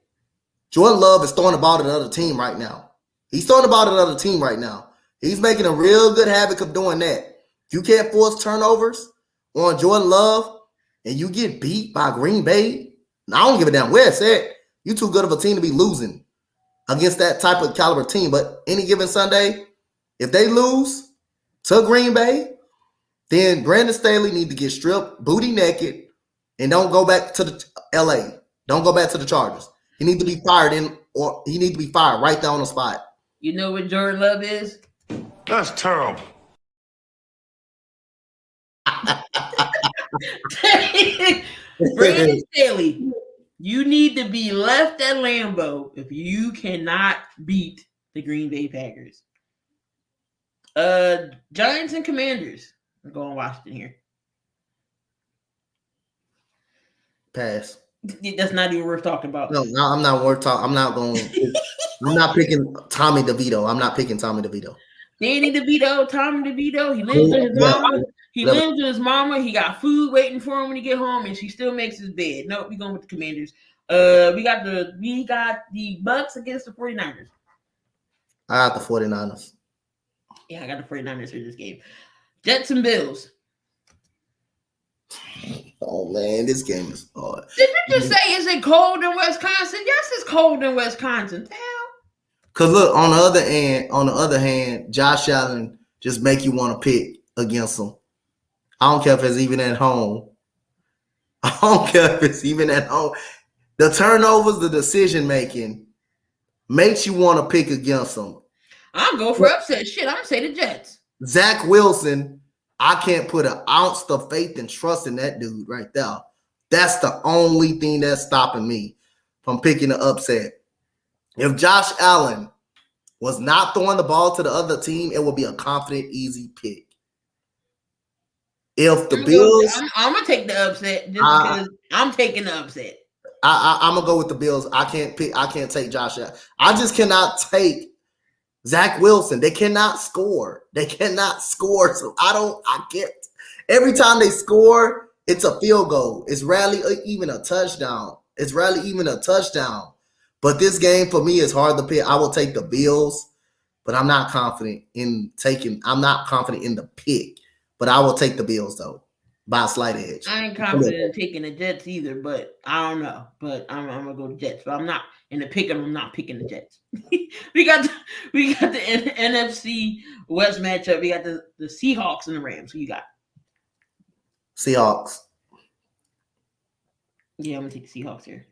Jordan Love is throwing the ball to the other team right now. He's throwing the ball to the other team right now. He's making a real good havoc of doing that. If you can't force turnovers on Jordan Love and you get beat by Green Bay, I don't give a damn where it's at. You're too good of a team to be losing against that type of caliber team. But any given Sunday, if they lose to Green Bay, then Brandon Staley need to get stripped booty naked and don't go back to the LA. Don't go back to the Chargers. He needs to be fired right there on the spot. You know what Jordan Love is? That's terrible. Brandon Staley, you need to be left at Lambeau if you cannot beat the Green Bay Packers. Giants and Commanders. I'm going Washington here. Pass. That's not even worth talking about. No, I'm not worth talking. I'm not picking Tommy DeVito. I'm not picking Tommy DeVito. Danny DeVito, Tommy DeVito. He lives with his mama. He lives with his mama. He got food waiting for him when he get home, and she still makes his bed. Nope, we going with the Commanders. We got the Bucks against the 49ers. I got the 49ers. Yeah, I got the 49ers for this game. Jets and Bills. Oh man, this game is hard. Did you just say is it cold in Wisconsin? Yes, it's cold in Wisconsin. Damn. Cause look, on the other hand, Josh Allen just make you want to pick against him. I don't care if it's even at home. The turnovers, the decision making makes you want to pick against them. I'm going for upset. Shit, I'm gonna say the Jets. Zach Wilson, I can't put an ounce of faith and trust in that dude right there. That's the only thing that's stopping me from picking the upset. If Josh Allen was not throwing the ball to the other team, it would be a confident, easy pick. If the Bills, I'm gonna take the upset just because I'm taking the upset. I'm gonna go with the Bills. I can't take Josh Allen. I just cannot take Zach Wilson. They cannot score. So I can't. Every time they score, it's a field goal. It's rarely even a touchdown. But this game for me is hard to pick. I will take the Bills, but I'm not confident in the pick. But I will take the Bills though, by a slight edge. I ain't confident in taking the Jets either, but I don't know. But I'm gonna go Jets. But I'm not in the pick. I'm not picking the Jets. we got the NFC West matchup. We got the Seahawks and the Rams. Who you got? Seahawks. Yeah, I'm gonna take the Seahawks here.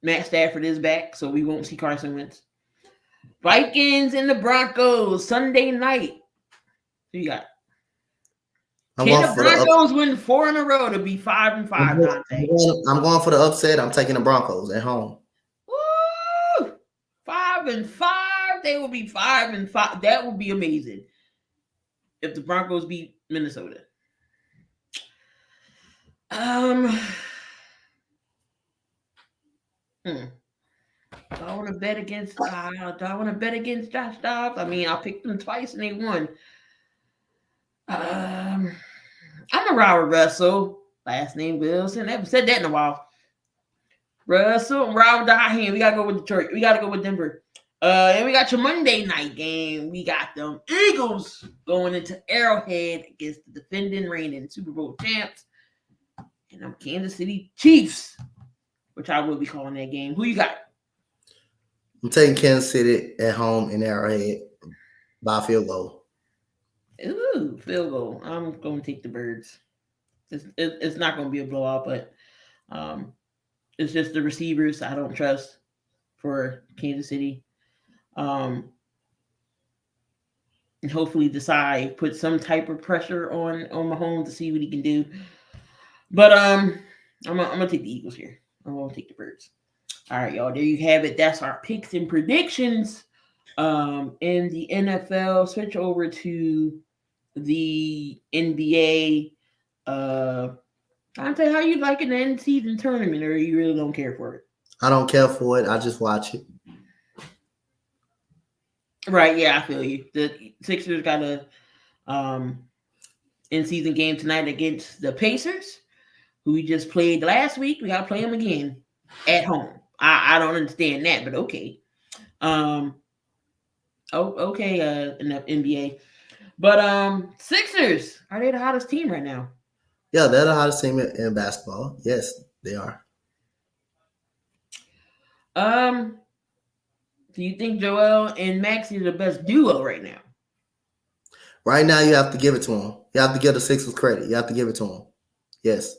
Matt Stafford is back, so we won't see Carson Wentz. Vikings and the Broncos Sunday night. Who you got? Can the Broncos win 4 in a row to be 5-5? I'm going for the upset. I'm taking the Broncos at home. Woo! 5-5. They will be 5-5. That would be amazing if the Broncos beat Minnesota. Do I want to bet against? Do I want to bet against Josh Dobbs? I mean, I picked them twice and they won. I'm a ride with Russell. Last name Wilson. Never said that in a while. Russell, ride with the high hand. We gotta go with Detroit. We gotta go with Denver. And we got your Monday night game. We got them Eagles going into Arrowhead against the defending reigning Super Bowl champs. And I'm Kansas City Chiefs, which I will be calling that game. Who you got? I'm taking Kansas City at home in Arrowhead by field goal. Ooh, field goal. I'm going to take the Birds. It's not going to be a blowout, but it's just the receivers I don't trust for Kansas City. And hopefully Desai put some type of pressure on Mahomes to see what he can do. But I'm gonna take the Eagles here. I'm gonna take the Birds. All right, y'all. There you have it. That's our picks and predictions. In the NFL, switch over to the NBA. Donte, how you liking the end season tournament, or you really don't care for it? I don't care for it. I just watch it. Right, yeah, I feel you. The Sixers got a in-season game tonight against the Pacers, who we just played last week. We got to play them again at home. I don't understand that, but okay. Okay, enough NBA. But Sixers, are they the hottest team right now? Yeah, they're the hottest team in basketball. Yes, they are. Do you think Joel and Maxey are the best duo right now? Right now, you have to give it to them. You have to give the Sixers credit. You have to give it to them. Yes.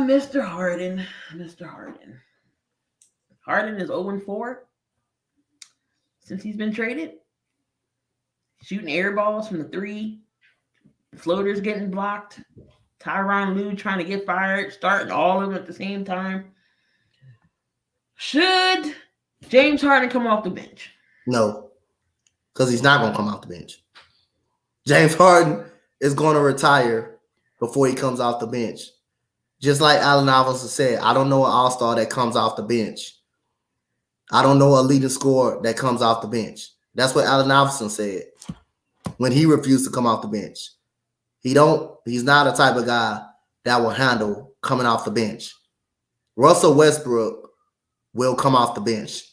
Mr. Harden. Harden is 0-4 since he's been traded. Shooting air balls from the 3. Floaters getting blocked. Tyronn Lue trying to get fired. Starting all of them at the same time. Should James Harden come off the bench? No, because he's not going to come off the bench. James Harden is going to retire before he comes off the bench. Just like Allen Iverson said, I don't know an all-star that comes off the bench. I don't know a leading scorer that comes off the bench. That's what Allen Iverson said when he refused to come off the bench. He's not a type of guy that will handle coming off the bench. Russell Westbrook will come off the bench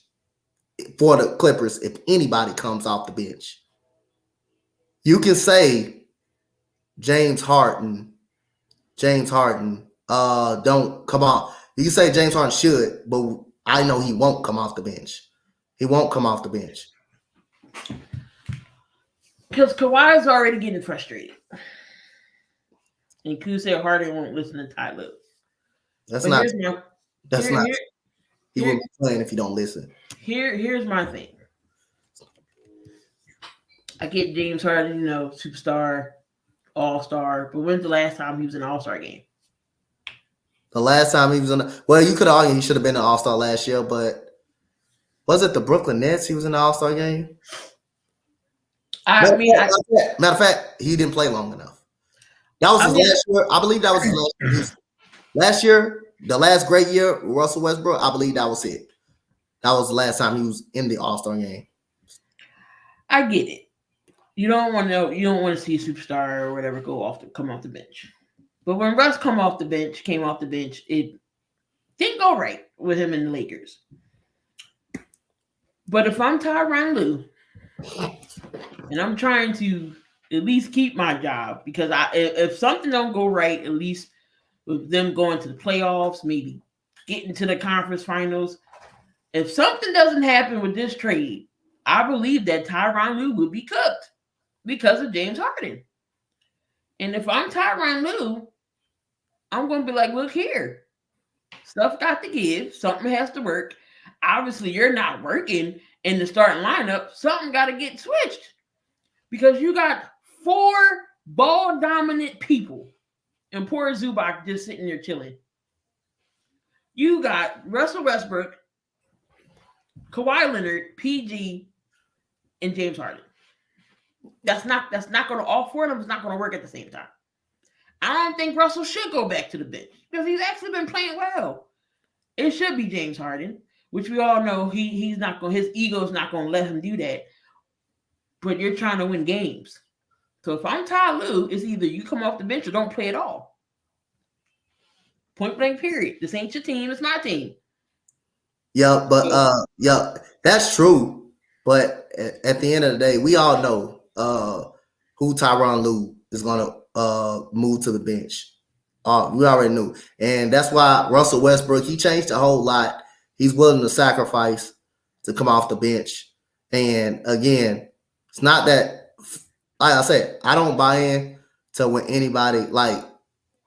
for the Clippers if anybody comes off the bench. You can say James Harden, don't come on. You can say James Harden should, but I know he won't come off the bench. He won't come off the bench. Because Kawhi is already getting frustrated. And Kuz said Harden won't listen to Ty Lue. He won't be playing if you don't listen. Here's my thing. I get James Harden, superstar, all-star, but when's the last time he was in an all-star game? The last time he was you could argue he should have been an all-star last year, but was it the Brooklyn Nets he was in the all-star game? Matter of fact, he didn't play long enough. That was his last year. I believe that was his last year. Last year, the last great year, Russell Westbrook, I believe that was it. That was the last time he was in the All-Star game. I get it. You don't want to see a superstar or whatever come off the bench. But when Russ came off the bench, it didn't go right with him in the Lakers. But if I'm Tyronn Lue and I'm trying to at least keep my job, because if something don't go right, at least with them going to the playoffs, maybe getting to the conference finals, if something doesn't happen with this trade, I believe that Tyronn Lue would be cooked because of James Harden. And if I'm Tyronn Lue, I'm going to be like, look here. Stuff got to give. Something has to work. Obviously, you're not working in the starting lineup. Something got to get switched because you got 4 ball-dominant people and poor Zubac just sitting there chilling. You got Russell Westbrook, Kawhi Leonard, PG, and James Harden. That's not going to, all 4 of them is not going to work at the same time. I don't think Russell should go back to the bench because he's actually been playing well. It should be James Harden, which we all know he's not going. His ego's not going to let him do that. But you're trying to win games, so if I'm Ty Lue, it's either you come off the bench or don't play at all. Point blank. Period. This ain't your team. It's my team. Yeah, but that's true. But at the end of the day, we all know who Tyronn Lue is going to move to the bench. We already knew. And that's why Russell Westbrook, he changed a whole lot. He's willing to sacrifice to come off the bench. And again, it's not that, like I said, I don't buy in to when anybody, like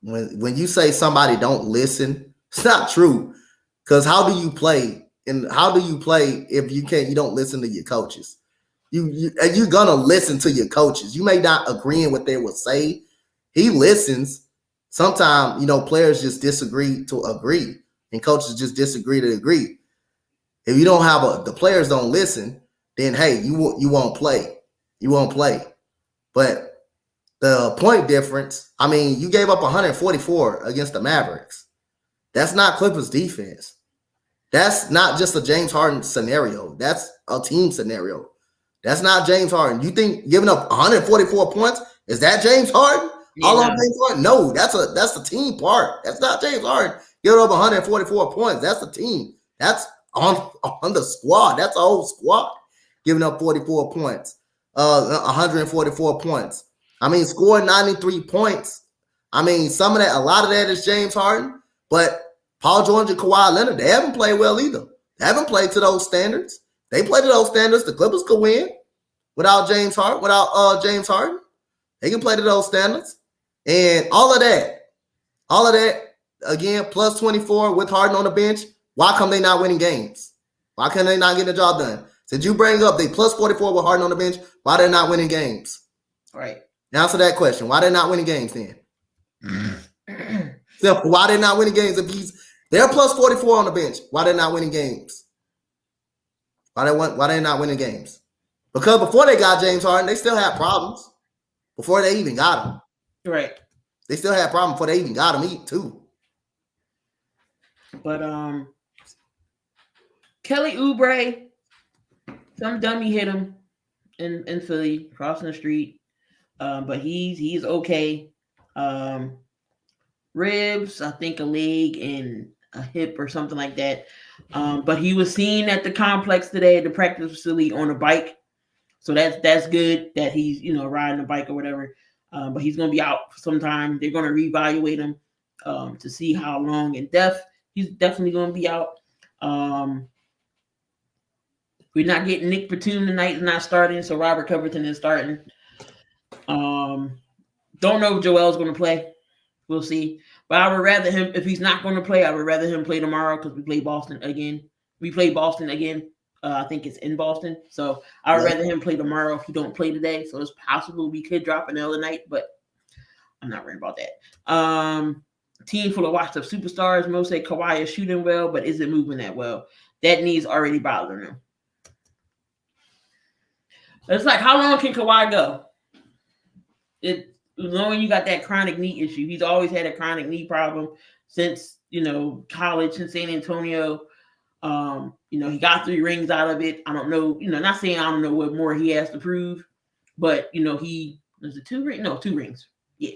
when you say somebody don't listen, it's not true. Because how do you play? And how do you play if you don't listen to your coaches? You're going to listen to your coaches. You may not agree in what they would say. He listens. Sometimes, players just disagree to agree, and coaches just disagree to agree. If you don't have the players don't listen, then hey, you won't play. You won't play. But the point difference, I mean, you gave up 144 against the Mavericks. That's not Clippers defense. That's not just a James Harden scenario. That's a team scenario. That's not James Harden. You think giving up 144 points, is that James Harden? Yeah, all on James Harden? No, that's the team part. That's not James Harden giving up 144 points. That's the team. That's on the squad. That's a whole squad giving up 44 points, 144 points. I mean, scoring 93 points. I mean, a lot of that is James Harden, but Paul George and Kawhi Leonard, they haven't played well either. They haven't played to those standards. They played to those standards. The Clippers could win without James Harden. They can play to those standards. And all of that, again, plus 24 with Harden on the bench. Why come they not winning games? Why can they not get the job done? Since you bring up they plus 44 with Harden on the bench, why they're not winning games? Right. Answer that question. Why they're not winning games then? Simple. Why they're not winning games? If they're plus 44 on the bench, why they're not winning games? Why they not winning games? Because before they got James Harden, they still had problems. Before they even got him. Right. They still had problems before they even got him too. But Kelly Oubre, some dummy hit him in Philly, crossing the street. But he's okay. Ribs, I think a leg and a hip or something like that. But he was seen at the complex today at the practice facility on a bike. So that's good that he's, riding a bike or whatever. But he's going to be out for some time. They're going to reevaluate him to see how long and depth. He's definitely going to be out. We're not getting Nick Batum tonight. He's not starting, so Robert Covington is starting. Don't know if Joel's going to play. We'll see. But I would rather him, if he's not going to play, I would rather him play tomorrow because we play Boston again. I think it's in Boston. So I would rather him play tomorrow if he don't play today. So it's possible we could drop an L tonight, but I'm not worried about that. Team full of washed up superstars. Most say Kawhi is shooting well, but isn't moving that well. That knee's already bothering him. It's like, how long can Kawhi go? Knowing you got that chronic knee issue. He's always had a chronic knee problem since, college in San Antonio. He got 3 rings out of it. I don't know, not saying I don't know what more he has to prove, but he was it 2 rings? No, 2 rings. Yeah.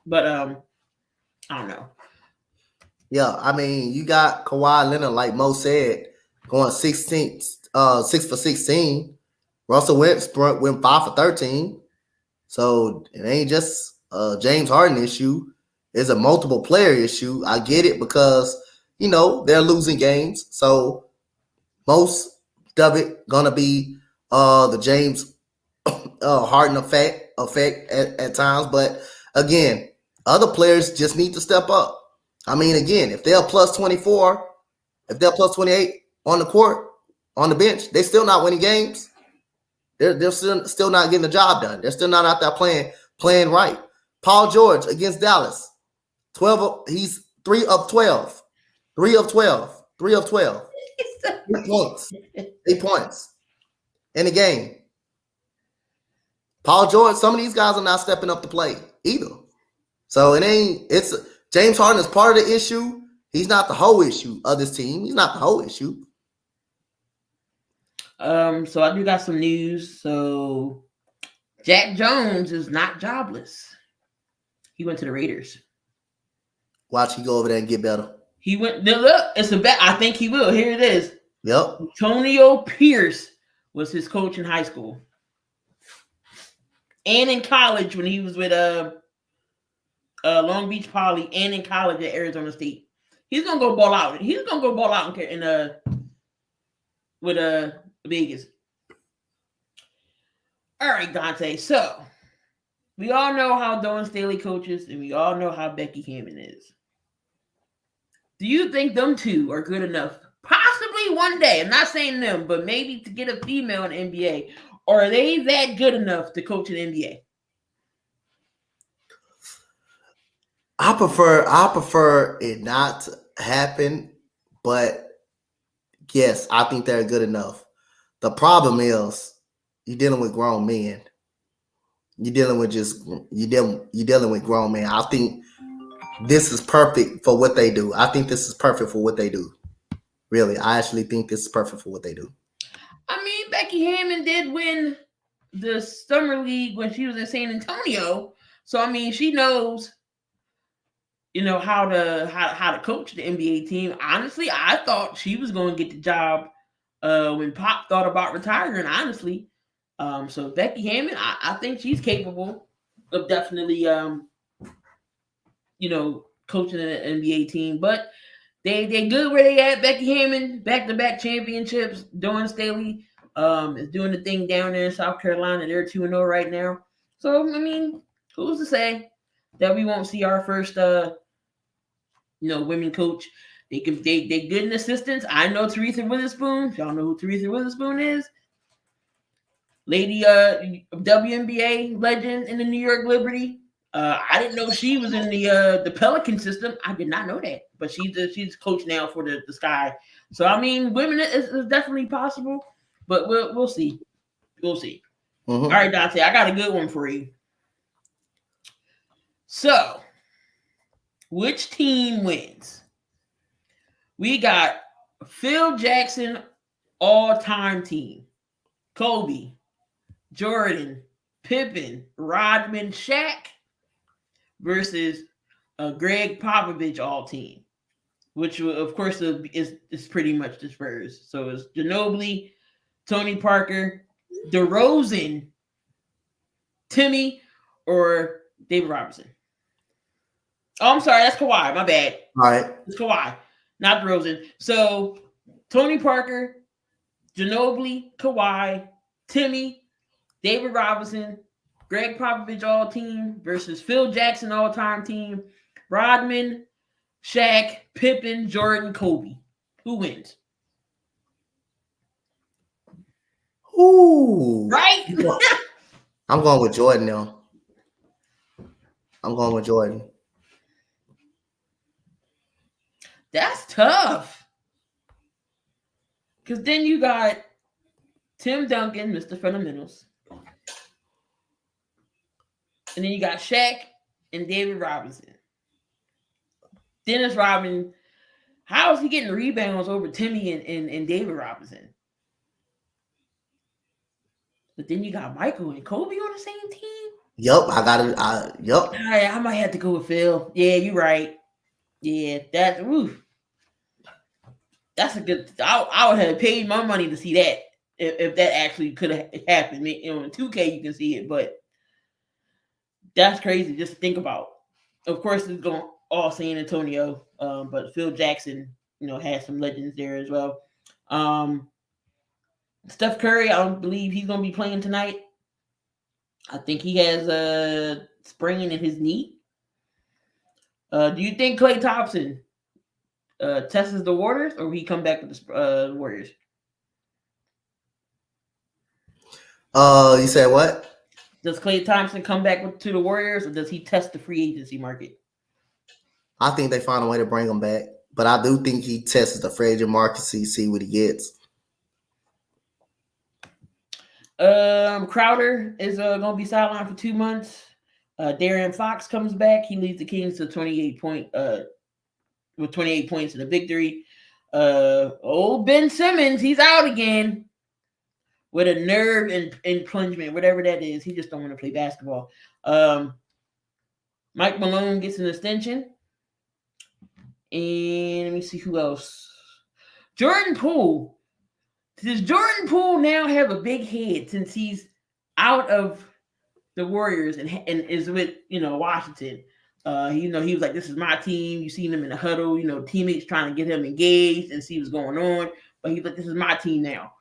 But I don't know. Yeah, I mean, you got Kawhi Leonard, like Mo said, going 6 for 16. Russell Westbrook went 5 for 13. So it ain't just a James Harden issue. It's a multiple player issue. I get it because, they're losing games. So most of it going to be the James Harden effect at times. But again, other players just need to step up. I mean, again, if they're plus 24, if they're plus 28 on the court, on the bench, they're still not winning games. They're still not getting the job done. They're still not out there playing right. Paul George against Dallas, he's 3 of 12. 3 of 12. 3 of 12. 8 points. 8 points in the game. Paul George, some of these guys are not stepping up to play either. So it's James Harden is part of the issue. He's not the whole issue of this team. He's not the whole issue. So I do got some news. So Jack Jones is not jobless. He went to the Raiders. Watch he go over there and get better. He went. Look, it's a bet. I think he will. Here it is. Yep. Antonio Pierce was his coach in high school and in college when he was with Long Beach Poly, and in college at Arizona State. He's gonna go ball out. He's gonna go ball out with Vegas. All right, Donte. So we all know how Dawn Staley coaches, and we all know how Becky Hammon is. Do you think them two are good enough? Possibly one day. I'm not saying them, but maybe to get a female in the NBA. Or are they that good enough to coach an NBA? I prefer it not to happen, but yes, I think they're good enough. The problem is you're dealing with grown men. You're dealing with grown men. I think this is perfect for what they do. I think this is perfect for what they do. Really, I actually think this is perfect for what they do. I mean, Becky Hammon did win the Summer League when she was in San Antonio. So, I mean, she knows, how to coach the NBA team. Honestly, I thought she was going to get the job when Pop thought about retiring, honestly. So, Becky Hammon, I think she's capable of definitely, coaching an NBA team. But they good where they at. Becky Hammon, back-to-back championships. Dawn Staley is doing the thing down there in South Carolina. They're 2-0 right now. So, I mean, who's to say that we won't see our first, women coach? They good in assistants. I know Teresa Witherspoon. Y'all know who Teresa Witherspoon is? Lady WNBA legend in the New York Liberty. I didn't know she was in the Pelican system. I did not know that, but she's coach now for the Sky. So I mean, women is definitely possible, but we'll see. We'll see. Mm-hmm. All right, Donte, I got a good one for you. So, which team wins? We got Phil Jackson all-time team: Kobe, Jordan, Pippen, Rodman, Shaq, versus a Greg Popovich all team, which of course is pretty much the Spurs. So it's Ginobili, Tony Parker, DeRozan, Timmy, or David Robinson. Oh, I'm sorry, that's Kawhi. My bad. All right, it's Kawhi, not DeRozan. So Tony Parker, Ginobili, Kawhi, Timmy, David Robinson, Greg Popovich all team versus Phil Jackson all time team, Rodman, Shaq, Pippen, Jordan, Kobe. Who wins? Ooh, right? I'm going with Jordan now. I'm going with Jordan. That's tough. Because then you got Tim Duncan, Mr. Fundamentals. And then you got Shaq and David Robinson. Dennis Rodman, how is he getting rebounds over Timmy and David Robinson? But then you got Michael and Kobe on the same team. Yup, I got it. Yup. I might have to go with Phil. Yeah, you're right. Yeah, that's a good. I would have paid my money to see that if that actually could have happened. You know, in 2K you can see it, but that's crazy just to think about. Of course, it's going all San Antonio, but Phil Jackson, has some legends there as well. Steph Curry, I don't believe he's going to be playing tonight. I think he has a sprain in his knee. Do you think Klay Thompson tests the waters, or will he come back with the Warriors? You said what? Does Klay Thompson come back to the Warriors, or does he test the free agency market? I think they find a way to bring him back, but I do think he tests the free agent market, see what he gets. Crowder is going to be sidelined for 2 months. De'Aaron Fox comes back. He leads the Kings to 28 points in the victory. Old Ben Simmons, he's out again with a nerve impingement, whatever that is. He just don't want to play basketball. Mike Malone gets an extension. And let me see who else. Jordan Poole. Does Jordan Poole now have a big head since he's out of the Warriors and is with Washington? He was like, "This is my team." You seen him in the huddle, teammates trying to get him engaged and see what's going on. But he's like, "This is my team now."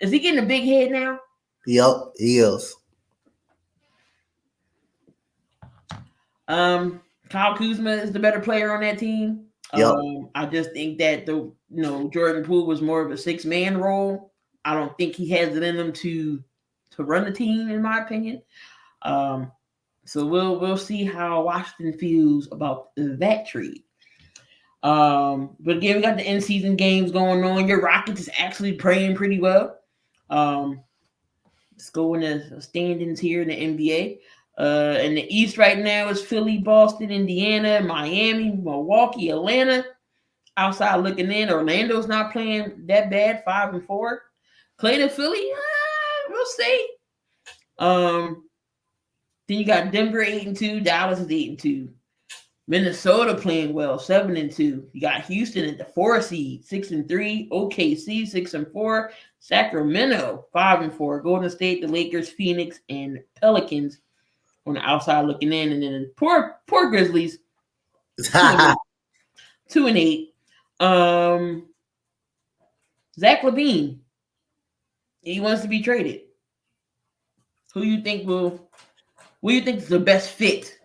Is he getting a big head now? Yep, he is. Kyle Kuzma is the better player on that team. Yep. I just think that Jordan Poole was more of a 6-man role. I don't think he has it in him to run the team, in my opinion. So we'll see how Washington feels about that trade. But again, we got the in-season games going on. Your Rockets is actually playing pretty well. Let's go in the standings here in the NBA. In the East right now is Philly, Boston, Indiana, Miami, Milwaukee, Atlanta. Outside looking in, Orlando's not playing that bad, 5-4. Clayton, Philly, we'll see. Then you got Denver 8-2, Dallas is 8-2. Minnesota playing well, 7-2. You got Houston at the 4 seed, 6-3. OKC 6-4. Sacramento 5-4. Golden State, the Lakers, Phoenix, and Pelicans on the outside looking in, and then poor Grizzlies 2-8. Zach LaVine, he wants to be traded. Who you think is the best fit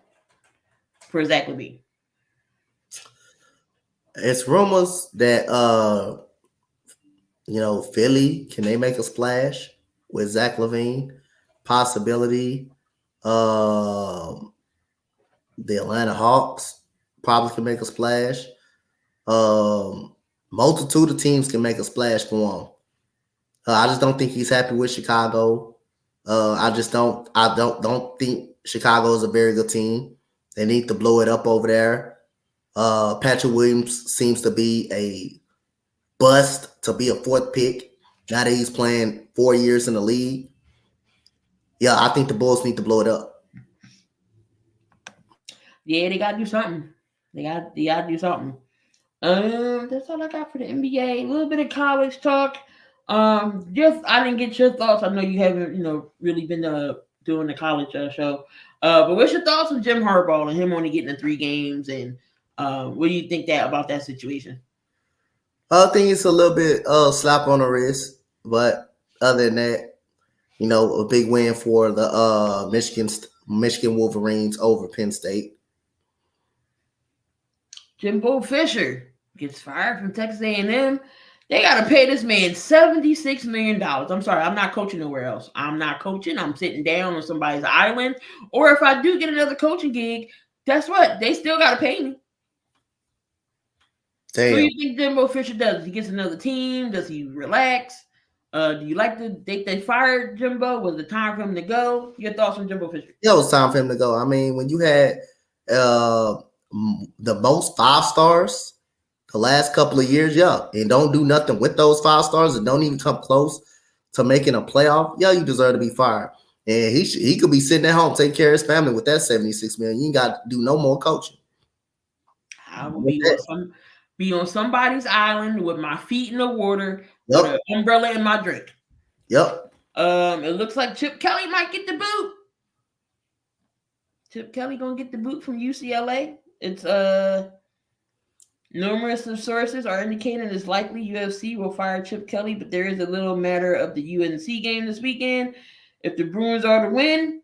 for Zach LaVine? It's rumors that Philly, can they make a splash with Zach LaVine? Possibility. The Atlanta Hawks probably can make a splash. Multitude of teams can make a splash for him. I just don't think he's happy with Chicago. I don't think Chicago is a very good team. They need to blow it up over there. Patrick Williams seems to be a bust to be a 4th pick. Now that he's playing 4 years in the league. Yeah, I think the Bulls need to blow it up. Yeah, they gotta do something. They gotta do something. That's all I got for the NBA. A little bit of college talk. I didn't get your thoughts. I know you haven't, really been doing the college show. But what's your thoughts on Jim Harbaugh and him only getting the 3 games? And what do you think about that situation? I think it's a little bit slap on the wrist, but other than that, a big win for the Michigan Wolverines over Penn State. Jimbo Fisher gets fired from Texas A&M. They got to pay this man $76 million. I'm sorry, I'm not coaching nowhere else. I'm not coaching. I'm sitting down on somebody's island. Or if I do get another coaching gig, guess what? They still got to pay me. Damn. What do you think Jimbo Fisher does? He gets another team? Does he relax? Do you like they fired Jimbo? Was it time for him to go? Your thoughts on Jimbo Fisher? Yeah, it was time for him to go. I mean, when you had the most 5 stars the last couple of years, yeah, and don't do nothing with those 5 stars and don't even come close to making a playoff, yeah, you deserve to be fired. And he could be sitting at home taking care of his family with that $76 million. You ain't got to do no more coaching. I will be on somebody's island with my feet in the water, Yep. with an umbrella in my drink. Yep. It looks like Chip Kelly might get the boot. Chip Kelly gonna get the boot from UCLA. It's numerous of sources are indicating it's likely UFC will fire Chip Kelly, but there is a little matter of the UNC game this weekend. If the Bruins are to win,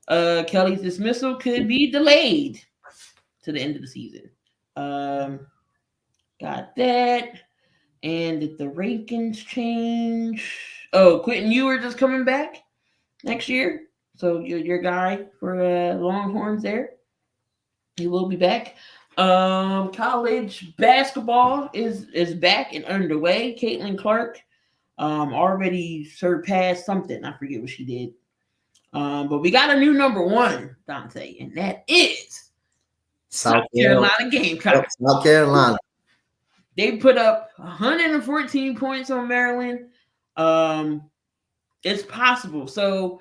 Kelly's dismissal could be delayed to the end of the season. Got that. And did the rankings change? Oh, Quentin Ewers is coming back next year. So your guy for Longhorns there. He will be back. College basketball is back and underway. Caitlin Clark already surpassed something. I forget what she did. But we got a new number 1, Donte, and that is South Carolina Gamecocks. South Carolina. They put up 114 points on Maryland. It's possible. So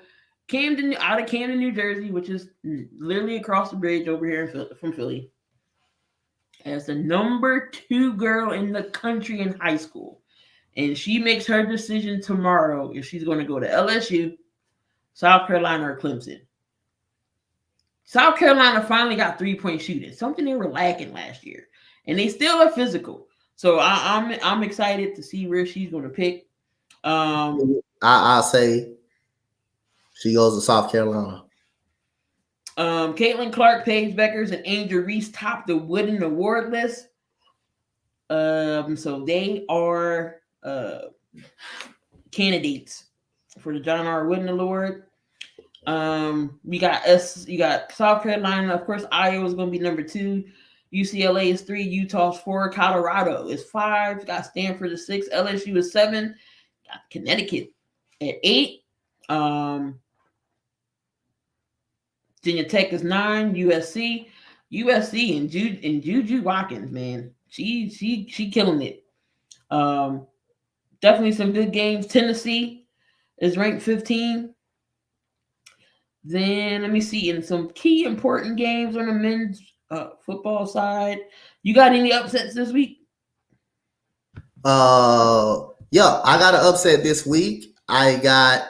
out of Camden, New Jersey, which is literally across the bridge over here from Philly, as the number 2 girl in the country in high school. And she makes her decision tomorrow if she's going to go to LSU, South Carolina, or Clemson. South Carolina finally got 3-point shooting, something they were lacking last year. And they still are physical. So I'm excited to see where she's going to pick. I'll say she goes to South Carolina. Caitlin Clark, Paige Beckers, and Angel Reese top the Wooden Award list. So they are candidates for the John R. Wooden Award. You got South Carolina, of course. Iowa's going to be number 2. UCLA is 3. Utah's 4. Colorado is 5. Got Stanford is 6. LSU is 7. Got Connecticut at 8. Virginia Tech is 9. USC and Juju Watkins, man, she killing it. Definitely some good games. Tennessee is ranked 15. Then let me see, in some key important games on the men's football side, you got any upsets this week? Yeah, I got an upset this week. I got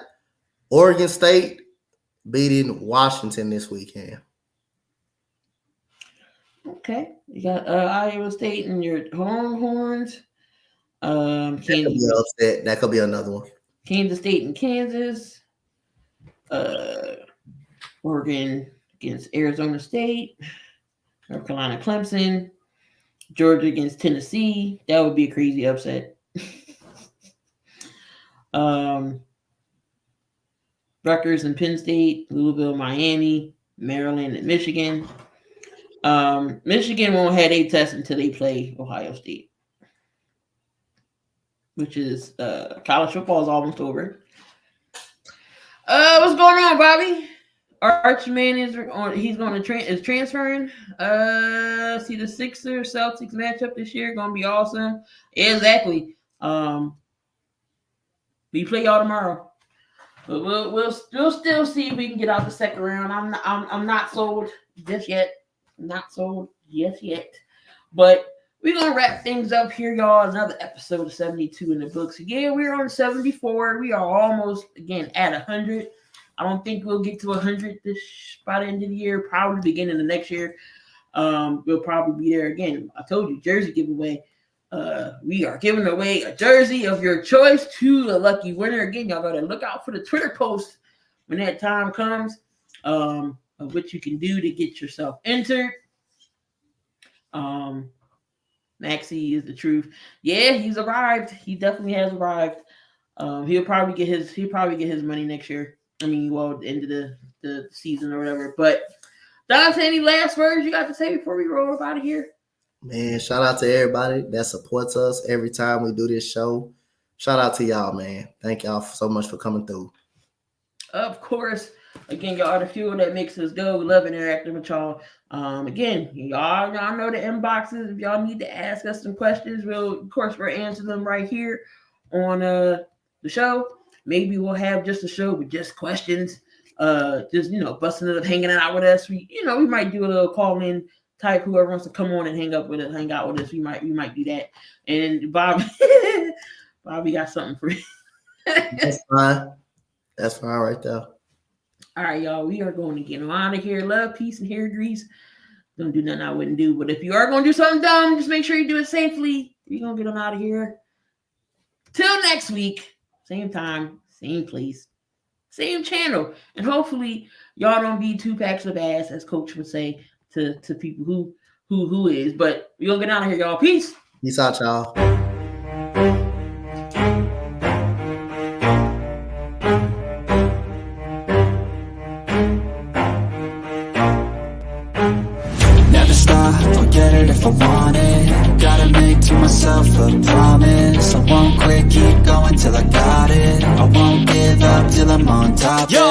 Oregon State beating Washington this weekend. Okay, you got Iowa State and your Longhorns. That could be an upset. That could be another one. Kansas State and Kansas. Oregon against Arizona State. North Carolina, Clemson. Georgia against Tennessee. That would be a crazy upset. Rutgers and Penn State. Louisville, Miami. Maryland and Michigan. Michigan won't have a test until they play Ohio State, which is college football is almost over. What's going on, Bobby? Archman is transferring. See the Sixers Celtics matchup this year gonna be awesome. Exactly. We play y'all tomorrow. But we'll still see if we can get out the second round. I'm not sold just yet. Not sold just yet. But we're gonna wrap things up here, y'all. Another episode of 72 in the books. Again, we're on 74. We are almost again at 100. I don't think we'll get to 100 by the end of the year. Probably beginning of next year. We'll probably be there again. I told you, jersey giveaway. We are giving away a jersey of your choice to a lucky winner. Again, y'all gotta look out for the Twitter post when that time comes. Of what you can do to get yourself entered. Maxie is the truth. Yeah, he's arrived. He definitely has arrived. He'll probably get his money next year. I mean, well, the end of the season or whatever. But Donte, any last words you got to say before we roll up out of here? Man, shout out to everybody that supports us every time we do this show. shout out to y'all, man. Thank y'all so much for coming through. Of course. Again, y'all are the fuel that makes us go. We love interacting with y'all. Again, y'all know the inboxes. If y'all need to ask us some questions, we're answering them right here on the show. Maybe we'll have just a show with just questions. Just busting it up, hanging out with us. We might do a little call-in type. Whoever wants to come on and hang out with us, we might do that. And Bobby got something for you. That's fine. That's fine right there. All right, y'all. We are going to get out of here. Love, peace, and hair grease. Don't do nothing I wouldn't do. But if you are going to do something dumb, just make sure you do it safely. We're going to get on out of here. Till next week. Same time, same place, same channel. And hopefully y'all don't be 2 packs of ass, as Coach would say to people who is. But we're going to get out of here, y'all. Peace. Peace out, y'all. If I want it, gotta make to myself a promise. I won't quit, keep going till I got it. I won't give up till I'm on top. Yo,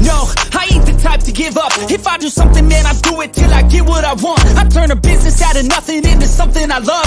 no, I ain't the type to give up. If I do something, man, I do it till I get what I want. I turn a business out of nothing into something I love.